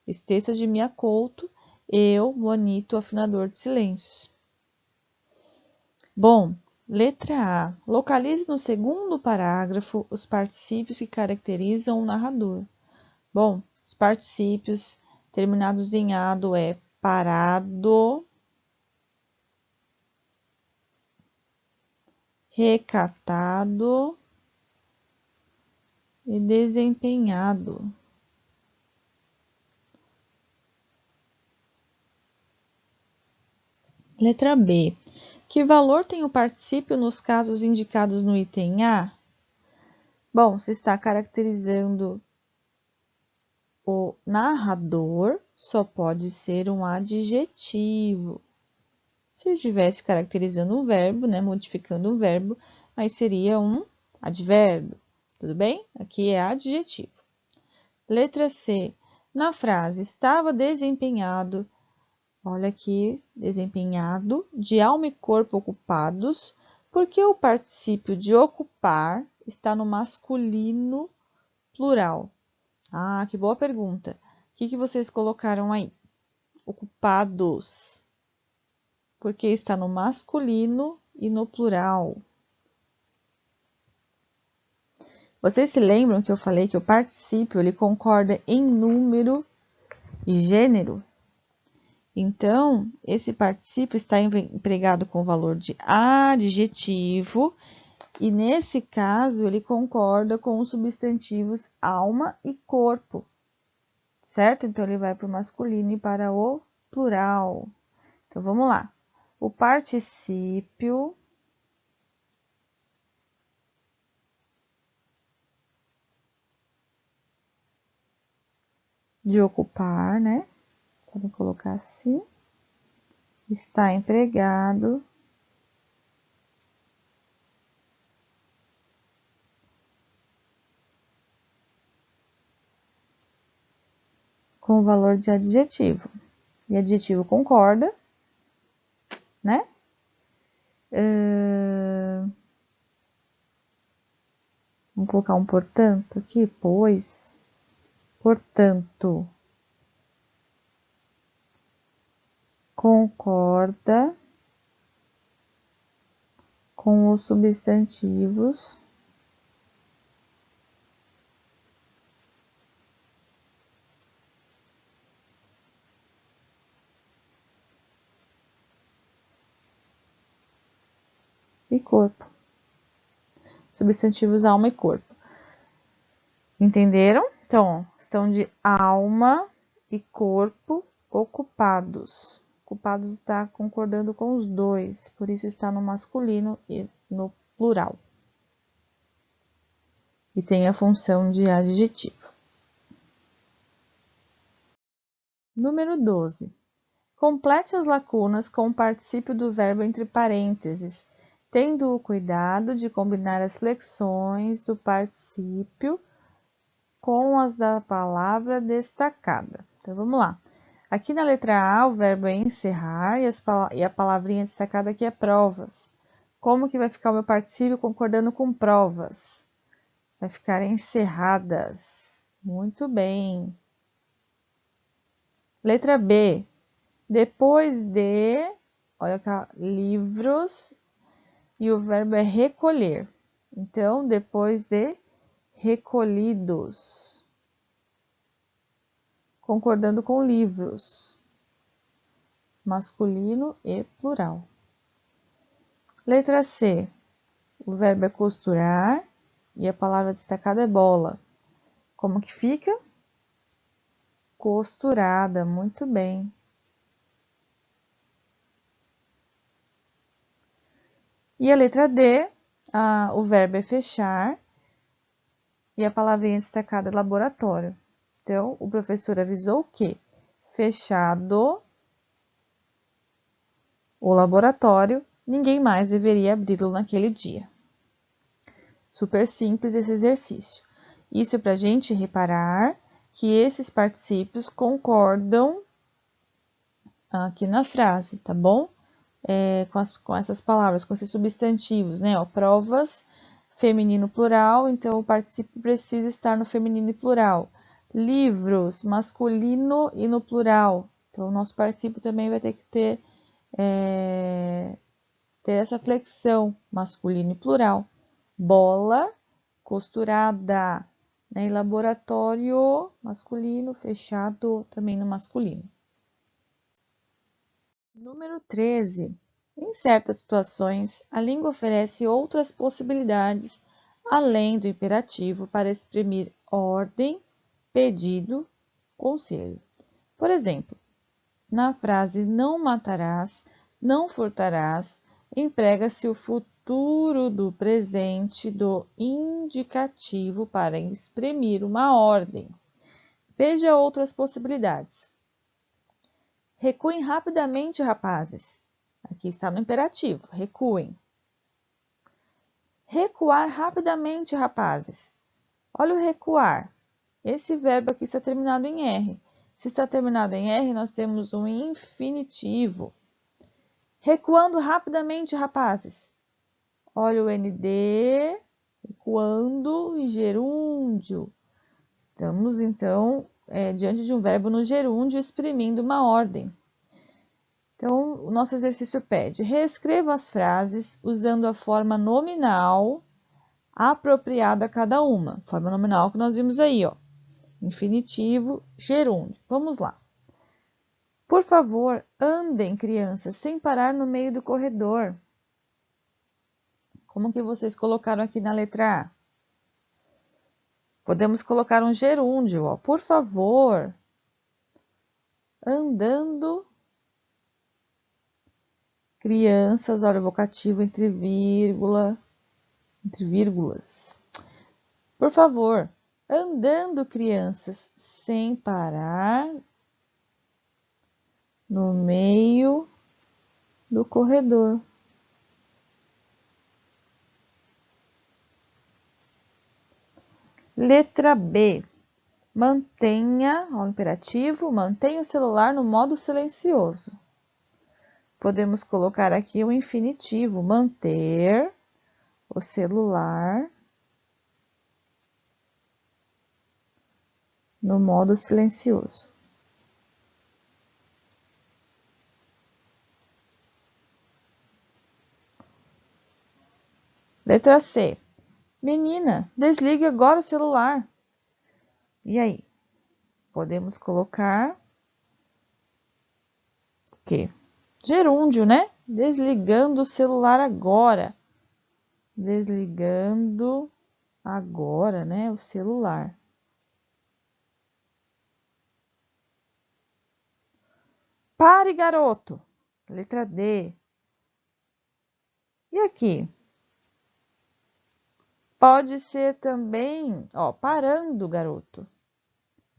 Esteça de mim acolto, eu, bonito afinador de silêncios. Bom, letra A. Localize no segundo parágrafo os particípios que caracterizam o narrador. Bom, os particípios terminados em ado é parado, recatado e desempenhado. Letra B. Que valor tem o particípio nos casos indicados no item A? Bom, se está caracterizando o narrador, só pode ser um adjetivo. Se eu estivesse caracterizando um verbo, né, modificando um verbo, aí seria um advérbio. Tudo bem? Aqui é adjetivo. Letra C. Na frase estava desempenhado, olha aqui, desempenhado, de alma e corpo ocupados, porque o particípio de ocupar está no masculino plural. Ah, que boa pergunta. O que vocês colocaram aí? Ocupados. Porque está no masculino e no plural. Vocês se lembram que eu falei que o particípio ele concorda em número e gênero? Então, esse particípio está empregado com o valor de adjetivo e, nesse caso, ele concorda com os substantivos alma e corpo, certo? Então, ele vai para o masculino e para o plural. Então, vamos lá. O particípio de ocupar, né? Podem colocar assim. Está empregado com o valor de adjetivo. E adjetivo concorda, né? Vamos colocar um portanto aqui, pois, portanto, concorda com os substantivos e corpo. Substantivos alma e corpo. Entenderam? Então, estão de alma e corpo ocupados. Ocupados está concordando com os dois, por isso está no masculino e no plural. E tem a função de adjetivo. Número 12. Complete as lacunas com o particípio do verbo entre parênteses, tendo o cuidado de combinar as flexões do particípio com as da palavra destacada. Então, vamos lá. Aqui na letra A, o verbo é encerrar e a palavrinha destacada aqui é provas. Como que vai ficar o meu particípio concordando com provas? Vai ficar encerradas. Muito bem. Letra B. Depois de, olha cá, livros, e o verbo é recolher. Então, depois de recolhidos. Concordando com livros. Masculino e plural. Letra C. O verbo é costurar e a palavra destacada é bola. Como que fica? Costurada, muito bem. E a letra D, o verbo é fechar e a palavrinha destacada é laboratório. Então, o professor avisou que fechado o laboratório, ninguém mais deveria abri-lo naquele dia. Super simples esse exercício. Isso é para a gente reparar que esses particípios concordam aqui na frase, tá bom? Com essas palavras, com esses substantivos, né? Ó, provas, feminino plural, então o particípio precisa estar no feminino e plural. Livros, masculino e no plural. Então, o nosso particípio também vai ter que ter essa flexão, masculino e plural. Bola, costurada, né? E laboratório, masculino, fechado, também no masculino. Número 13. Em certas situações, a língua oferece outras possibilidades além do imperativo para exprimir ordem, pedido, conselho. Por exemplo, na frase não matarás, não furtarás, emprega-se o futuro do presente do indicativo para exprimir uma ordem. Veja outras possibilidades. Recuem rapidamente, rapazes. Aqui está no imperativo, recuem. Recuar rapidamente, rapazes. Olha o recuar. Esse verbo aqui está terminado em R. Se está terminado em R, nós temos um infinitivo. Recuando rapidamente, rapazes. Olha o ND, recuando e gerúndio. Estamos, então, diante de um verbo no gerúndio exprimindo uma ordem. Então, o nosso exercício pede: reescreva as frases usando a forma nominal apropriada a cada uma. Forma nominal que nós vimos aí, ó. Infinitivo, gerúndio. Vamos lá. Por favor, andem, crianças, sem parar no meio do corredor. Como que vocês colocaram aqui na letra A? Podemos colocar um gerúndio, ó. Por favor, andando, crianças, olha o vocativo entre vírgulas. Por favor, andando, crianças, sem parar no meio do corredor. Letra B. Mantenha, ó, imperativo, mantenha o celular no modo silencioso. Podemos colocar aqui o infinitivo, manter o celular no modo silencioso. Letra C. Menina, desligue agora o celular. E aí? Podemos colocar o quê? Gerúndio, né? Desligando o celular agora. Desligando agora, né? O celular. Pare, garoto. Letra D. E aqui? Pode ser também, ó, parando, garoto.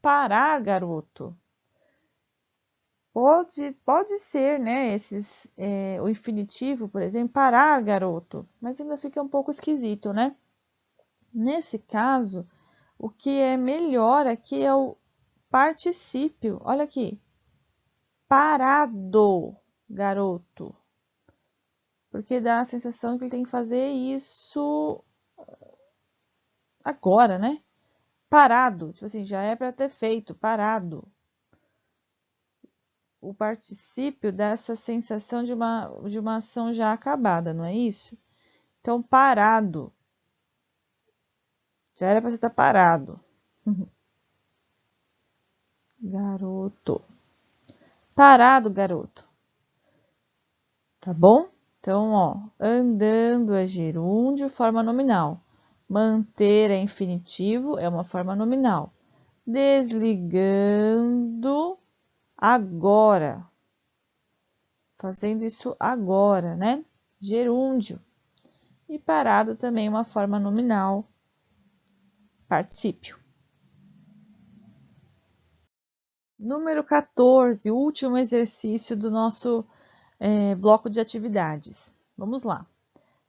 Parar, garoto. Pode ser, né? O infinitivo, por exemplo, parar, garoto. Mas ainda fica um pouco esquisito, né? Nesse caso, o que é melhor aqui é o particípio. Olha aqui. Parado, garoto. Porque dá a sensação que ele tem que fazer isso agora, né? Parado. Tipo assim, já é para ter feito, parado. O particípio dá essa sensação de uma ação já acabada, não é isso? Então, parado. Já era para você estar parado. Garoto. Parado, garoto. Tá bom? Então, ó, andando é gerúndio, forma nominal. Manter é infinitivo, é uma forma nominal. Desligando agora. Fazendo isso agora, né? Gerúndio. E parado também uma forma nominal. Particípio. Número 14, último exercício do nosso bloco de atividades. Vamos lá.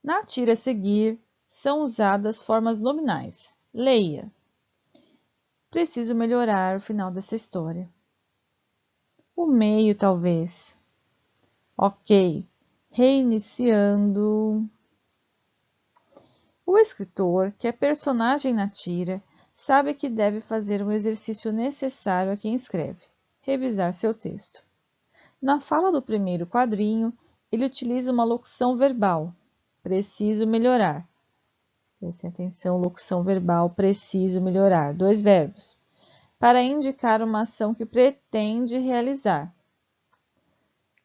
Na tira a seguir, são usadas formas nominais. Leia. Preciso melhorar o final dessa história. O meio, talvez. Ok. Reiniciando. O escritor, que é personagem na tira, sabe que deve fazer um exercício necessário a quem escreve. Revisar seu texto. Na fala do primeiro quadrinho, ele utiliza uma locução verbal. Preciso melhorar. Prestem atenção, locução verbal, preciso melhorar. 2 verbos. Para indicar uma ação que pretende realizar.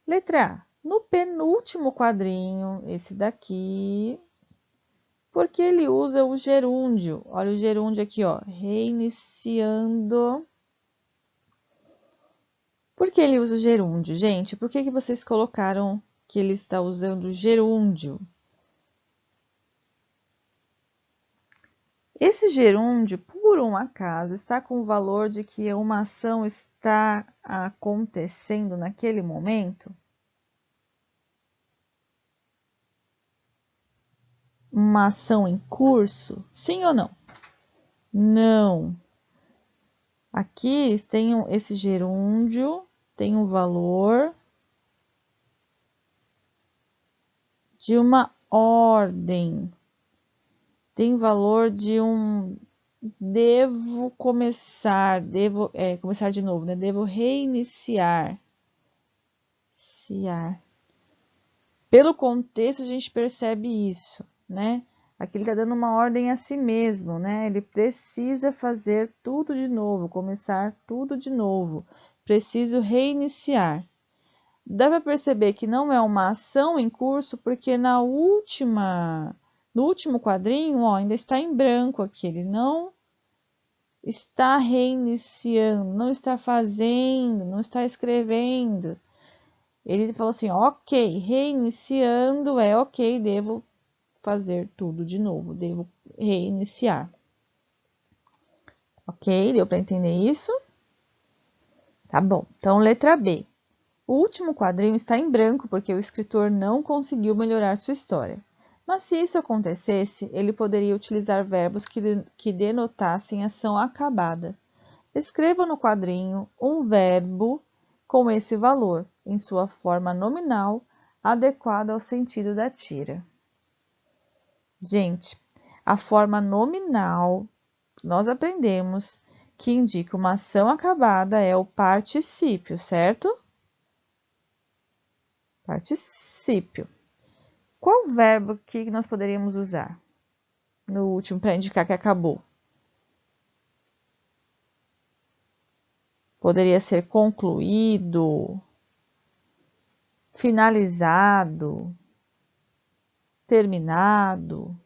Letra A. No penúltimo quadrinho, esse daqui, porque ele usa o gerúndio. Olha o gerúndio aqui, ó, reiniciando. Por que ele usa o gerúndio, gente? Por que vocês colocaram que ele está usando o gerúndio? Esse gerúndio, por um acaso, está com o valor de que uma ação está acontecendo naquele momento? Uma ação em curso? Sim ou não? Não. Aqui tem esse gerúndio, tem um valor de uma ordem. Tem valor de um devo começar, começar de novo, né? Devo reiniciar. Pelo contexto, a gente percebe isso, né? Aqui ele está dando uma ordem a si mesmo, né? Ele precisa fazer tudo de novo, começar tudo de novo. Preciso reiniciar. Dá para perceber que não é uma ação em curso, porque no último quadrinho, ó, ainda está em branco aqui. Ele não está reiniciando, não está fazendo, não está escrevendo. Ele falou assim, ok, reiniciando é ok, devo fazer tudo de novo, devo reiniciar. Ok, deu para entender isso? Tá bom, então letra B. O último quadrinho está em branco porque o escritor não conseguiu melhorar sua história. Mas se isso acontecesse, ele poderia utilizar verbos que denotassem ação acabada. Escreva no quadrinho um verbo com esse valor, em sua forma nominal, adequada ao sentido da tira. Gente, a forma nominal, nós aprendemos que indica uma ação acabada é o particípio, certo? Particípio. Qual verbo que nós poderíamos usar no último para indicar que acabou? Poderia ser concluído, finalizado, terminado.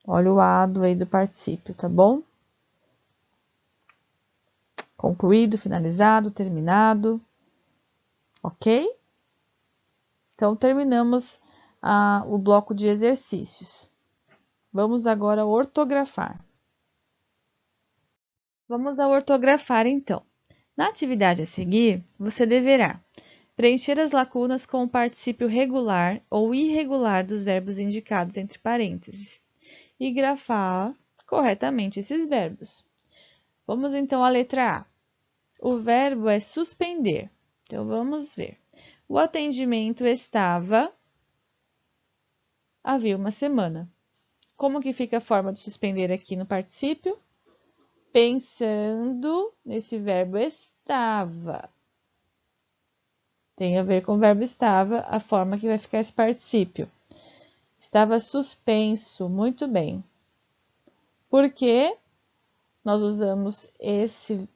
Olha o ado aí do particípio, tá bom? Concluído, finalizado, terminado. Ok? Então, terminamos o bloco de exercícios. Vamos agora ortografar. Vamos ao ortografar, então. Na atividade a seguir, você deverá preencher as lacunas com o particípio regular ou irregular dos verbos indicados entre parênteses e grafar corretamente esses verbos. Vamos então à letra A. O verbo é suspender. Então, vamos ver. O atendimento estava havia uma semana. Como que fica a forma de suspender aqui no particípio? Pensando nesse verbo estava. Tem a ver com o verbo estava, a forma que vai ficar esse particípio. Estava suspenso, muito bem. Por que nós usamos esse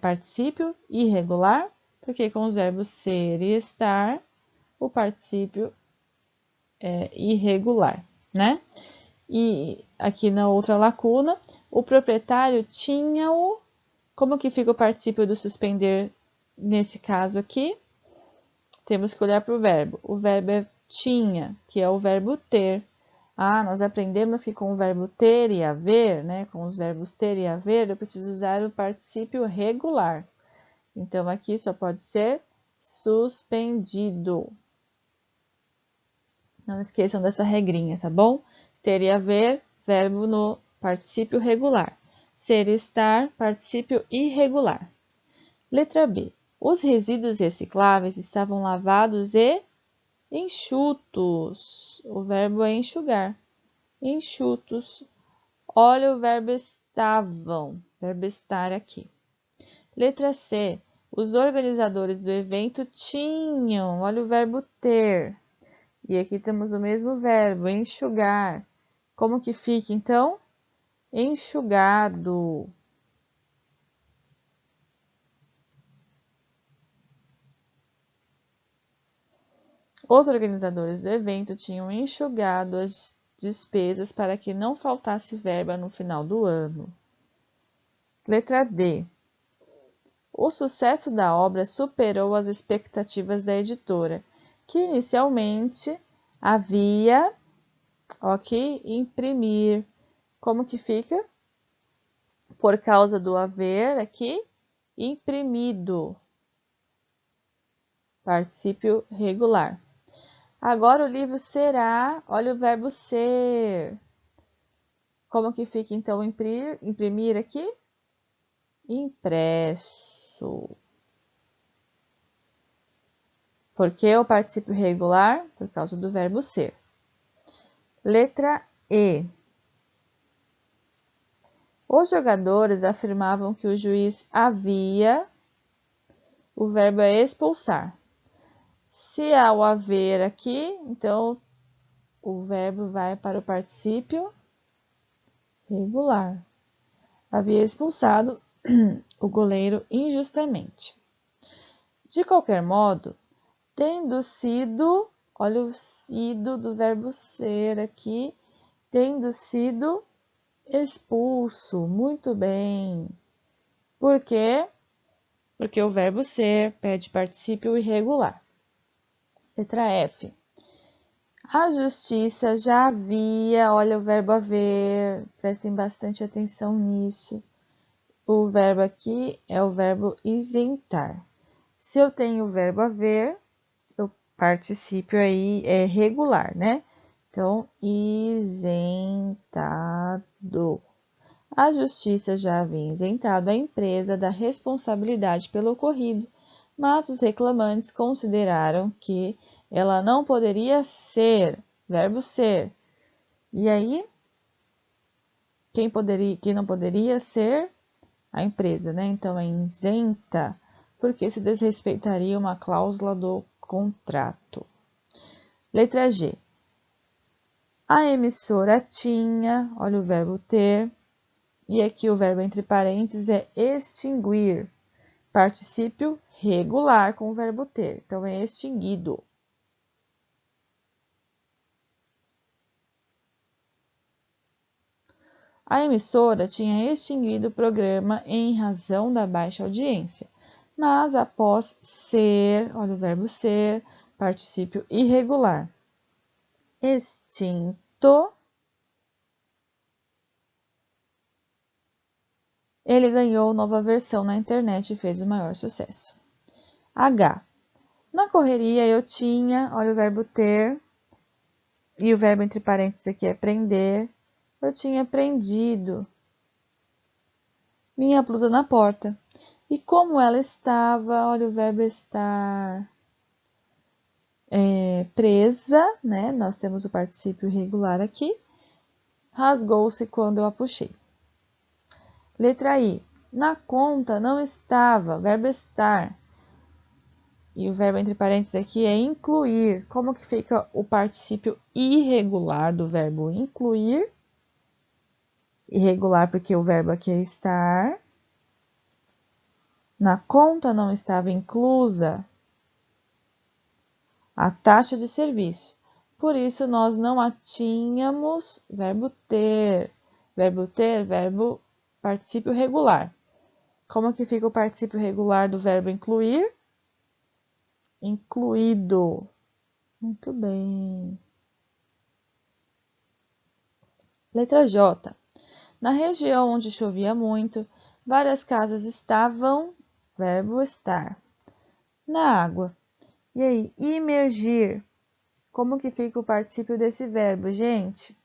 particípio irregular? Porque com os verbos ser e estar, o particípio irregular, né? E aqui na outra lacuna, o proprietário tinha o... Como que fica o particípio do suspender nesse caso aqui? Temos que olhar para o verbo. O verbo é tinha, que é o verbo ter. Nós aprendemos que com o verbo ter e haver, né? Com os verbos ter e haver, eu preciso usar o particípio regular. Então, aqui só pode ser suspendido. Não esqueçam dessa regrinha, tá bom? Ter e haver, verbo no particípio regular. Ser e estar, particípio irregular. Letra B. Os resíduos recicláveis estavam lavados e enxutos. O verbo é enxugar. Enxutos. Olha o verbo estavam. Verbo estar aqui. Letra C. Os organizadores do evento tinham. Olha o verbo ter. E aqui temos o mesmo verbo, enxugar. Como que fica, então? Enxugado. Os organizadores do evento tinham enxugado as despesas para que não faltasse verba no final do ano. Letra D. O sucesso da obra superou as expectativas da editora, que inicialmente havia imprimir. Como que fica? Por causa do haver aqui, imprimido. Particípio regular. Agora o livro será, olha o verbo ser. Como que fica então imprimir aqui? Impresso. Por que o particípio regular? Por causa do verbo ser. Letra E. Os jogadores afirmavam que o juiz havia, o verbo é expulsar. Se há o haver aqui, então o verbo vai para o particípio regular. Havia expulsado o goleiro injustamente. De qualquer modo, tendo sido, olha o sido do verbo ser aqui, tendo sido expulso. Muito bem. Por quê? Porque o verbo ser pede particípio irregular. Letra F. A justiça já havia, olha o verbo haver, prestem bastante atenção nisso. O verbo aqui é o verbo isentar. Se eu tenho o verbo haver, o particípio aí é regular, né? Então, isentado. A justiça já havia isentado a empresa da responsabilidade pelo ocorrido, mas os reclamantes consideraram que ela não poderia ser, verbo ser. E aí, quem não poderia ser? A empresa, né? Então, é isenta, porque se desrespeitaria uma cláusula do contrato. Letra G. A emissora tinha, olha o verbo ter, e aqui o verbo entre parênteses é extinguir, particípio regular com o verbo ter, então é extinguido. A emissora tinha extinguido o programa em razão da baixa audiência, mas após ser, olha o verbo ser, particípio irregular, extinto, ele ganhou nova versão na internet e fez o maior sucesso. H. Na correria eu tinha, olha o verbo ter, e o verbo entre parênteses aqui é prender, eu tinha prendido minha blusa na porta. E como ela estava, olha o verbo estar presa, né? Nós temos o particípio irregular aqui. Rasgou-se quando eu a puxei. Letra I. Na conta não estava, verbo estar. E o verbo entre parênteses aqui é incluir. Como que fica o particípio irregular do verbo incluir? Irregular porque o verbo aqui é estar. Na conta não estava inclusa a taxa de serviço. Por isso, nós não tínhamos verbo ter. Verbo ter, verbo particípio regular. Como que fica o particípio regular do verbo incluir? Incluído. Muito bem. Letra J. Na região onde chovia muito, várias casas estavam, verbo estar, na água. E aí, imergir. Como que fica o particípio desse verbo, gente?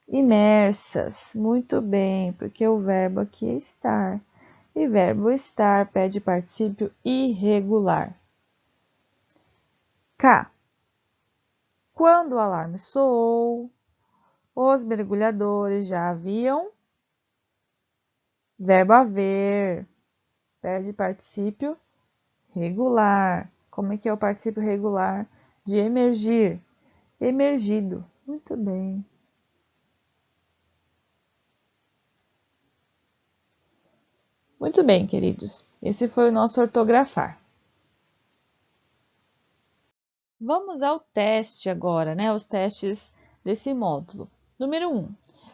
Imersas. Muito bem, porque o verbo aqui é estar. E verbo estar pede particípio irregular. K. Quando o alarme soou, os mergulhadores já haviam. Verbo haver pede particípio regular. Como é que é o particípio regular de emergir? Emergido. Muito bem. Muito bem, queridos. Esse foi o nosso ortografar. Vamos ao teste agora, né? Os testes desse módulo. Número 1.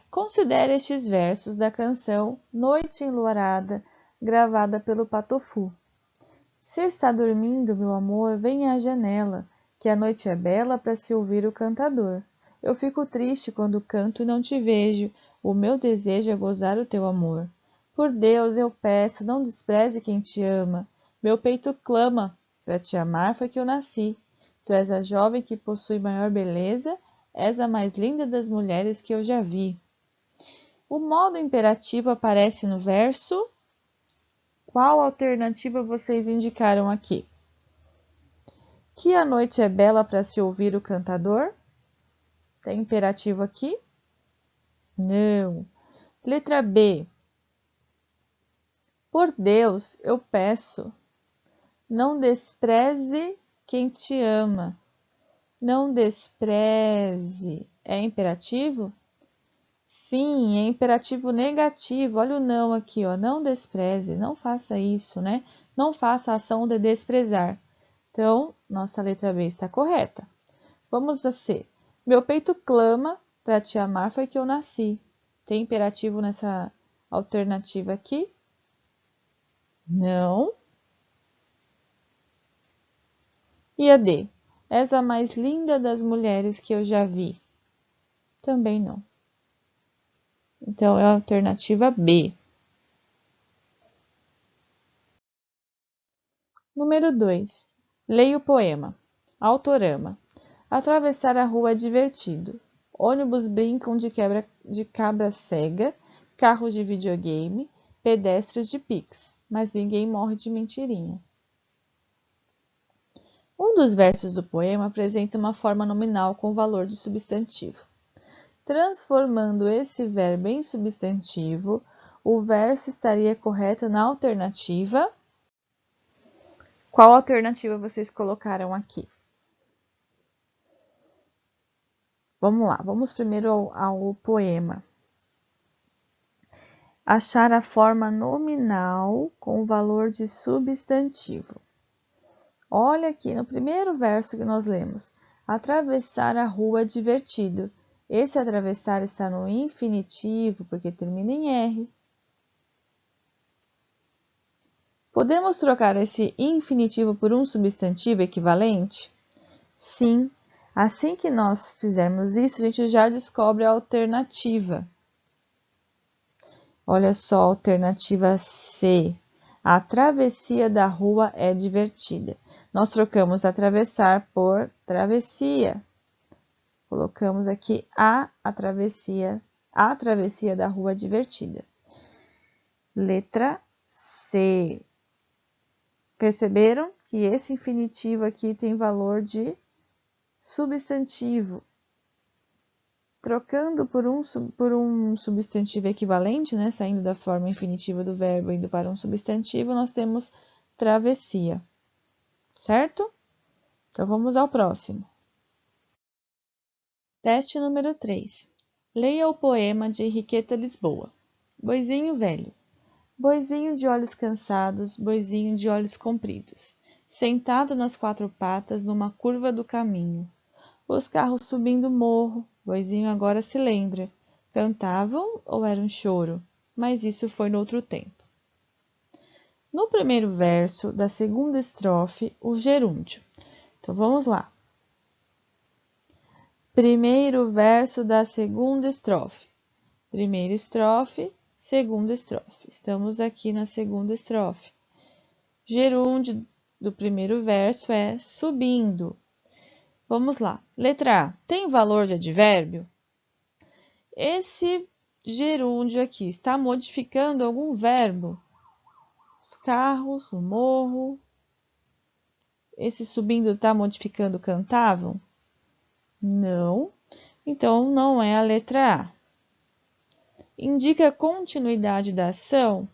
Considere estes versos da canção Noite Enluarada, gravada pelo Patofu. Se está dormindo, meu amor, venha à janela, que a noite é bela para se ouvir o cantador. Eu fico triste quando canto e não te vejo, o meu desejo é gozar o teu amor. Por Deus, eu peço, não despreze quem te ama. Meu peito clama, para te amar foi que eu nasci. Tu és a jovem que possui maior beleza, és a mais linda das mulheres que eu já vi. O modo imperativo aparece no verso. Qual alternativa vocês indicaram aqui? Que a noite é bela para se ouvir o cantador? Tem imperativo aqui? Não. Letra B. Por Deus, eu peço, não despreze quem te ama. Não despreze. É imperativo? Sim, é imperativo negativo. Olha o não aqui, ó. Não despreze, não faça isso, né? Não faça a ação de desprezar. Então, nossa letra B está correta. Vamos a C. Meu peito clama, para te amar foi que eu nasci. Tem imperativo nessa alternativa aqui? Não. E a D. És a mais linda das mulheres que eu já vi. Também não. Então, é a alternativa B. Número 2. Leia o poema. Autorama. Atravessar a rua é divertido. Ônibus brincam de cabra cega, carros de videogame, pedestres de pix, mas ninguém morre de mentirinha. Um dos versos do poema apresenta uma forma nominal com valor de substantivo. Transformando esse verbo em substantivo, o verso estaria correto na alternativa. Qual alternativa vocês colocaram aqui? Vamos lá, vamos primeiro ao poema. Achar a forma nominal com o valor de substantivo. Olha aqui no primeiro verso que nós lemos. Atravessar a rua é divertido. Esse atravessar está no infinitivo porque termina em R. Podemos trocar esse infinitivo por um substantivo equivalente? Sim. Assim que nós fizermos isso, a gente já descobre a alternativa. Olha só a alternativa C. A travessia da rua é divertida. Nós trocamos atravessar por travessia. Colocamos aqui a travessia da rua é divertida. Letra C. Perceberam que esse infinitivo aqui tem valor de substantivo. Trocando por um substantivo equivalente, né, saindo da forma infinitiva do verbo e indo para um substantivo, nós temos travessia. Certo? Então, vamos ao próximo. Teste número 3. Leia o poema de Henriqueta Lisboa. Boizinho velho. Boizinho de olhos cansados, boizinho de olhos compridos. sentado nas quatro patas numa curva do caminho. Os carros subindo o morro, Boizinho agora se lembra. Cantavam ou era um choro? Mas isso foi noutro tempo. No primeiro verso da segunda estrofe, o gerúndio. Então vamos lá. Primeiro verso da segunda estrofe. Primeira estrofe, segunda estrofe. Estamos aqui na segunda estrofe. Gerúndio do primeiro verso é subindo. Vamos lá. Letra A. Tem valor de advérbio? Esse gerúndio aqui está modificando algum verbo? Os carros, o morro. Esse subindo está modificando cantavam? Não. Então, não é a letra A. Indica a continuidade da ação?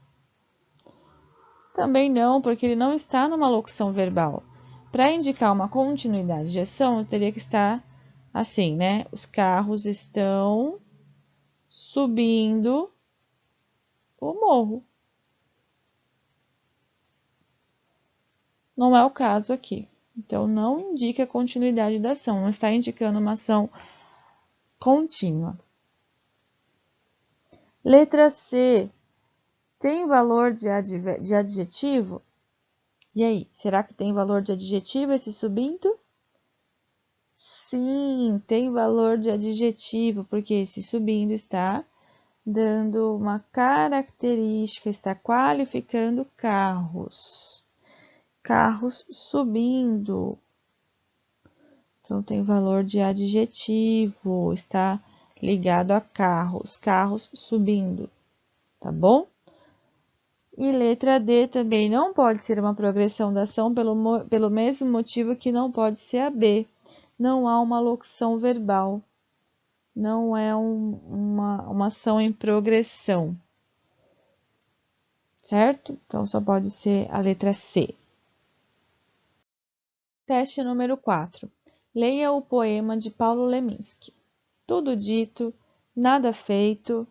Também não, porque ele não está numa locução verbal. Para indicar uma continuidade de ação, eu teria que estar assim, né? Os carros estão subindo o morro. Não é o caso aqui. Então, não indica a continuidade da ação, não está indicando uma ação contínua. Letra C. Tem valor de adjetivo? E aí, será que tem valor de adjetivo esse subindo? Sim, tem valor de adjetivo, porque esse subindo está dando uma característica, está qualificando carros. Carros subindo. Então, tem valor de adjetivo, está ligado a carros, carros subindo, tá bom? E letra D também não pode ser uma progressão da ação pelo mesmo motivo que não pode ser a B. Não há uma locução verbal, não é uma ação em progressão, certo? Então, só pode ser a letra C. Teste número 4. Leia o poema de Paulo Leminski. Tudo dito, nada feito,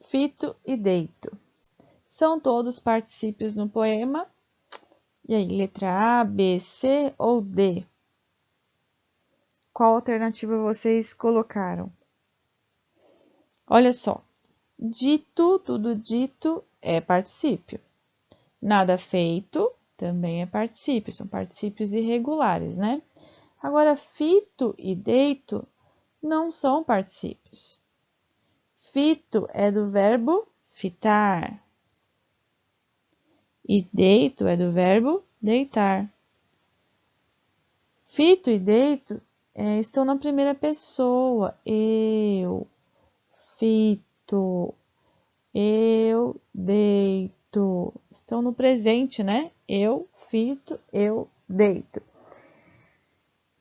fito e deito. São todos particípios no poema. E aí, letra A, B, C ou D? Qual alternativa vocês colocaram? Olha só. Dito, tudo dito é particípio. Nada feito também é particípio, são particípios irregulares, né? Agora, fito e deito não são particípios. Fito é do verbo fitar. E deito é do verbo deitar. Fito e deito estão na primeira pessoa. Eu fito. Eu deito. Estão no presente, né? Eu fito, eu deito.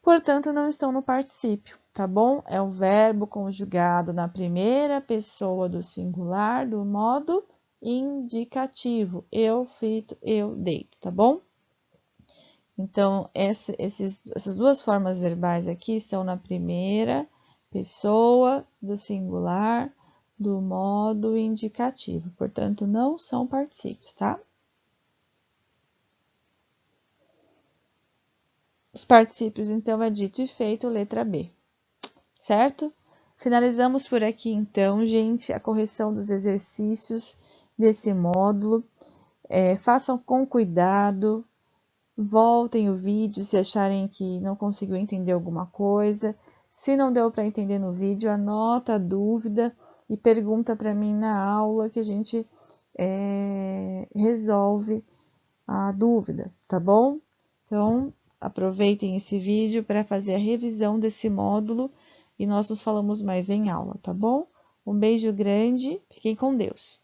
Portanto, não estão no particípio, tá bom? É o verbo conjugado na primeira pessoa do singular do modo indicativo. Eu fito, eu deito, tá bom? Então, essas duas formas verbais aqui estão na primeira pessoa do singular do modo indicativo. Portanto, não são particípios, tá? Os particípios, então, é dito e feito, letra B. Certo? Finalizamos por aqui, então, gente, a correção dos exercícios desse módulo. Façam com cuidado, voltem o vídeo se acharem que não conseguiu entender alguma coisa. Se não deu para entender no vídeo, anota a dúvida e pergunta para mim na aula que a gente resolve a dúvida, tá bom? Então, aproveitem esse vídeo para fazer a revisão desse módulo e nós nos falamos mais em aula, tá bom? Um beijo grande, fiquem com Deus!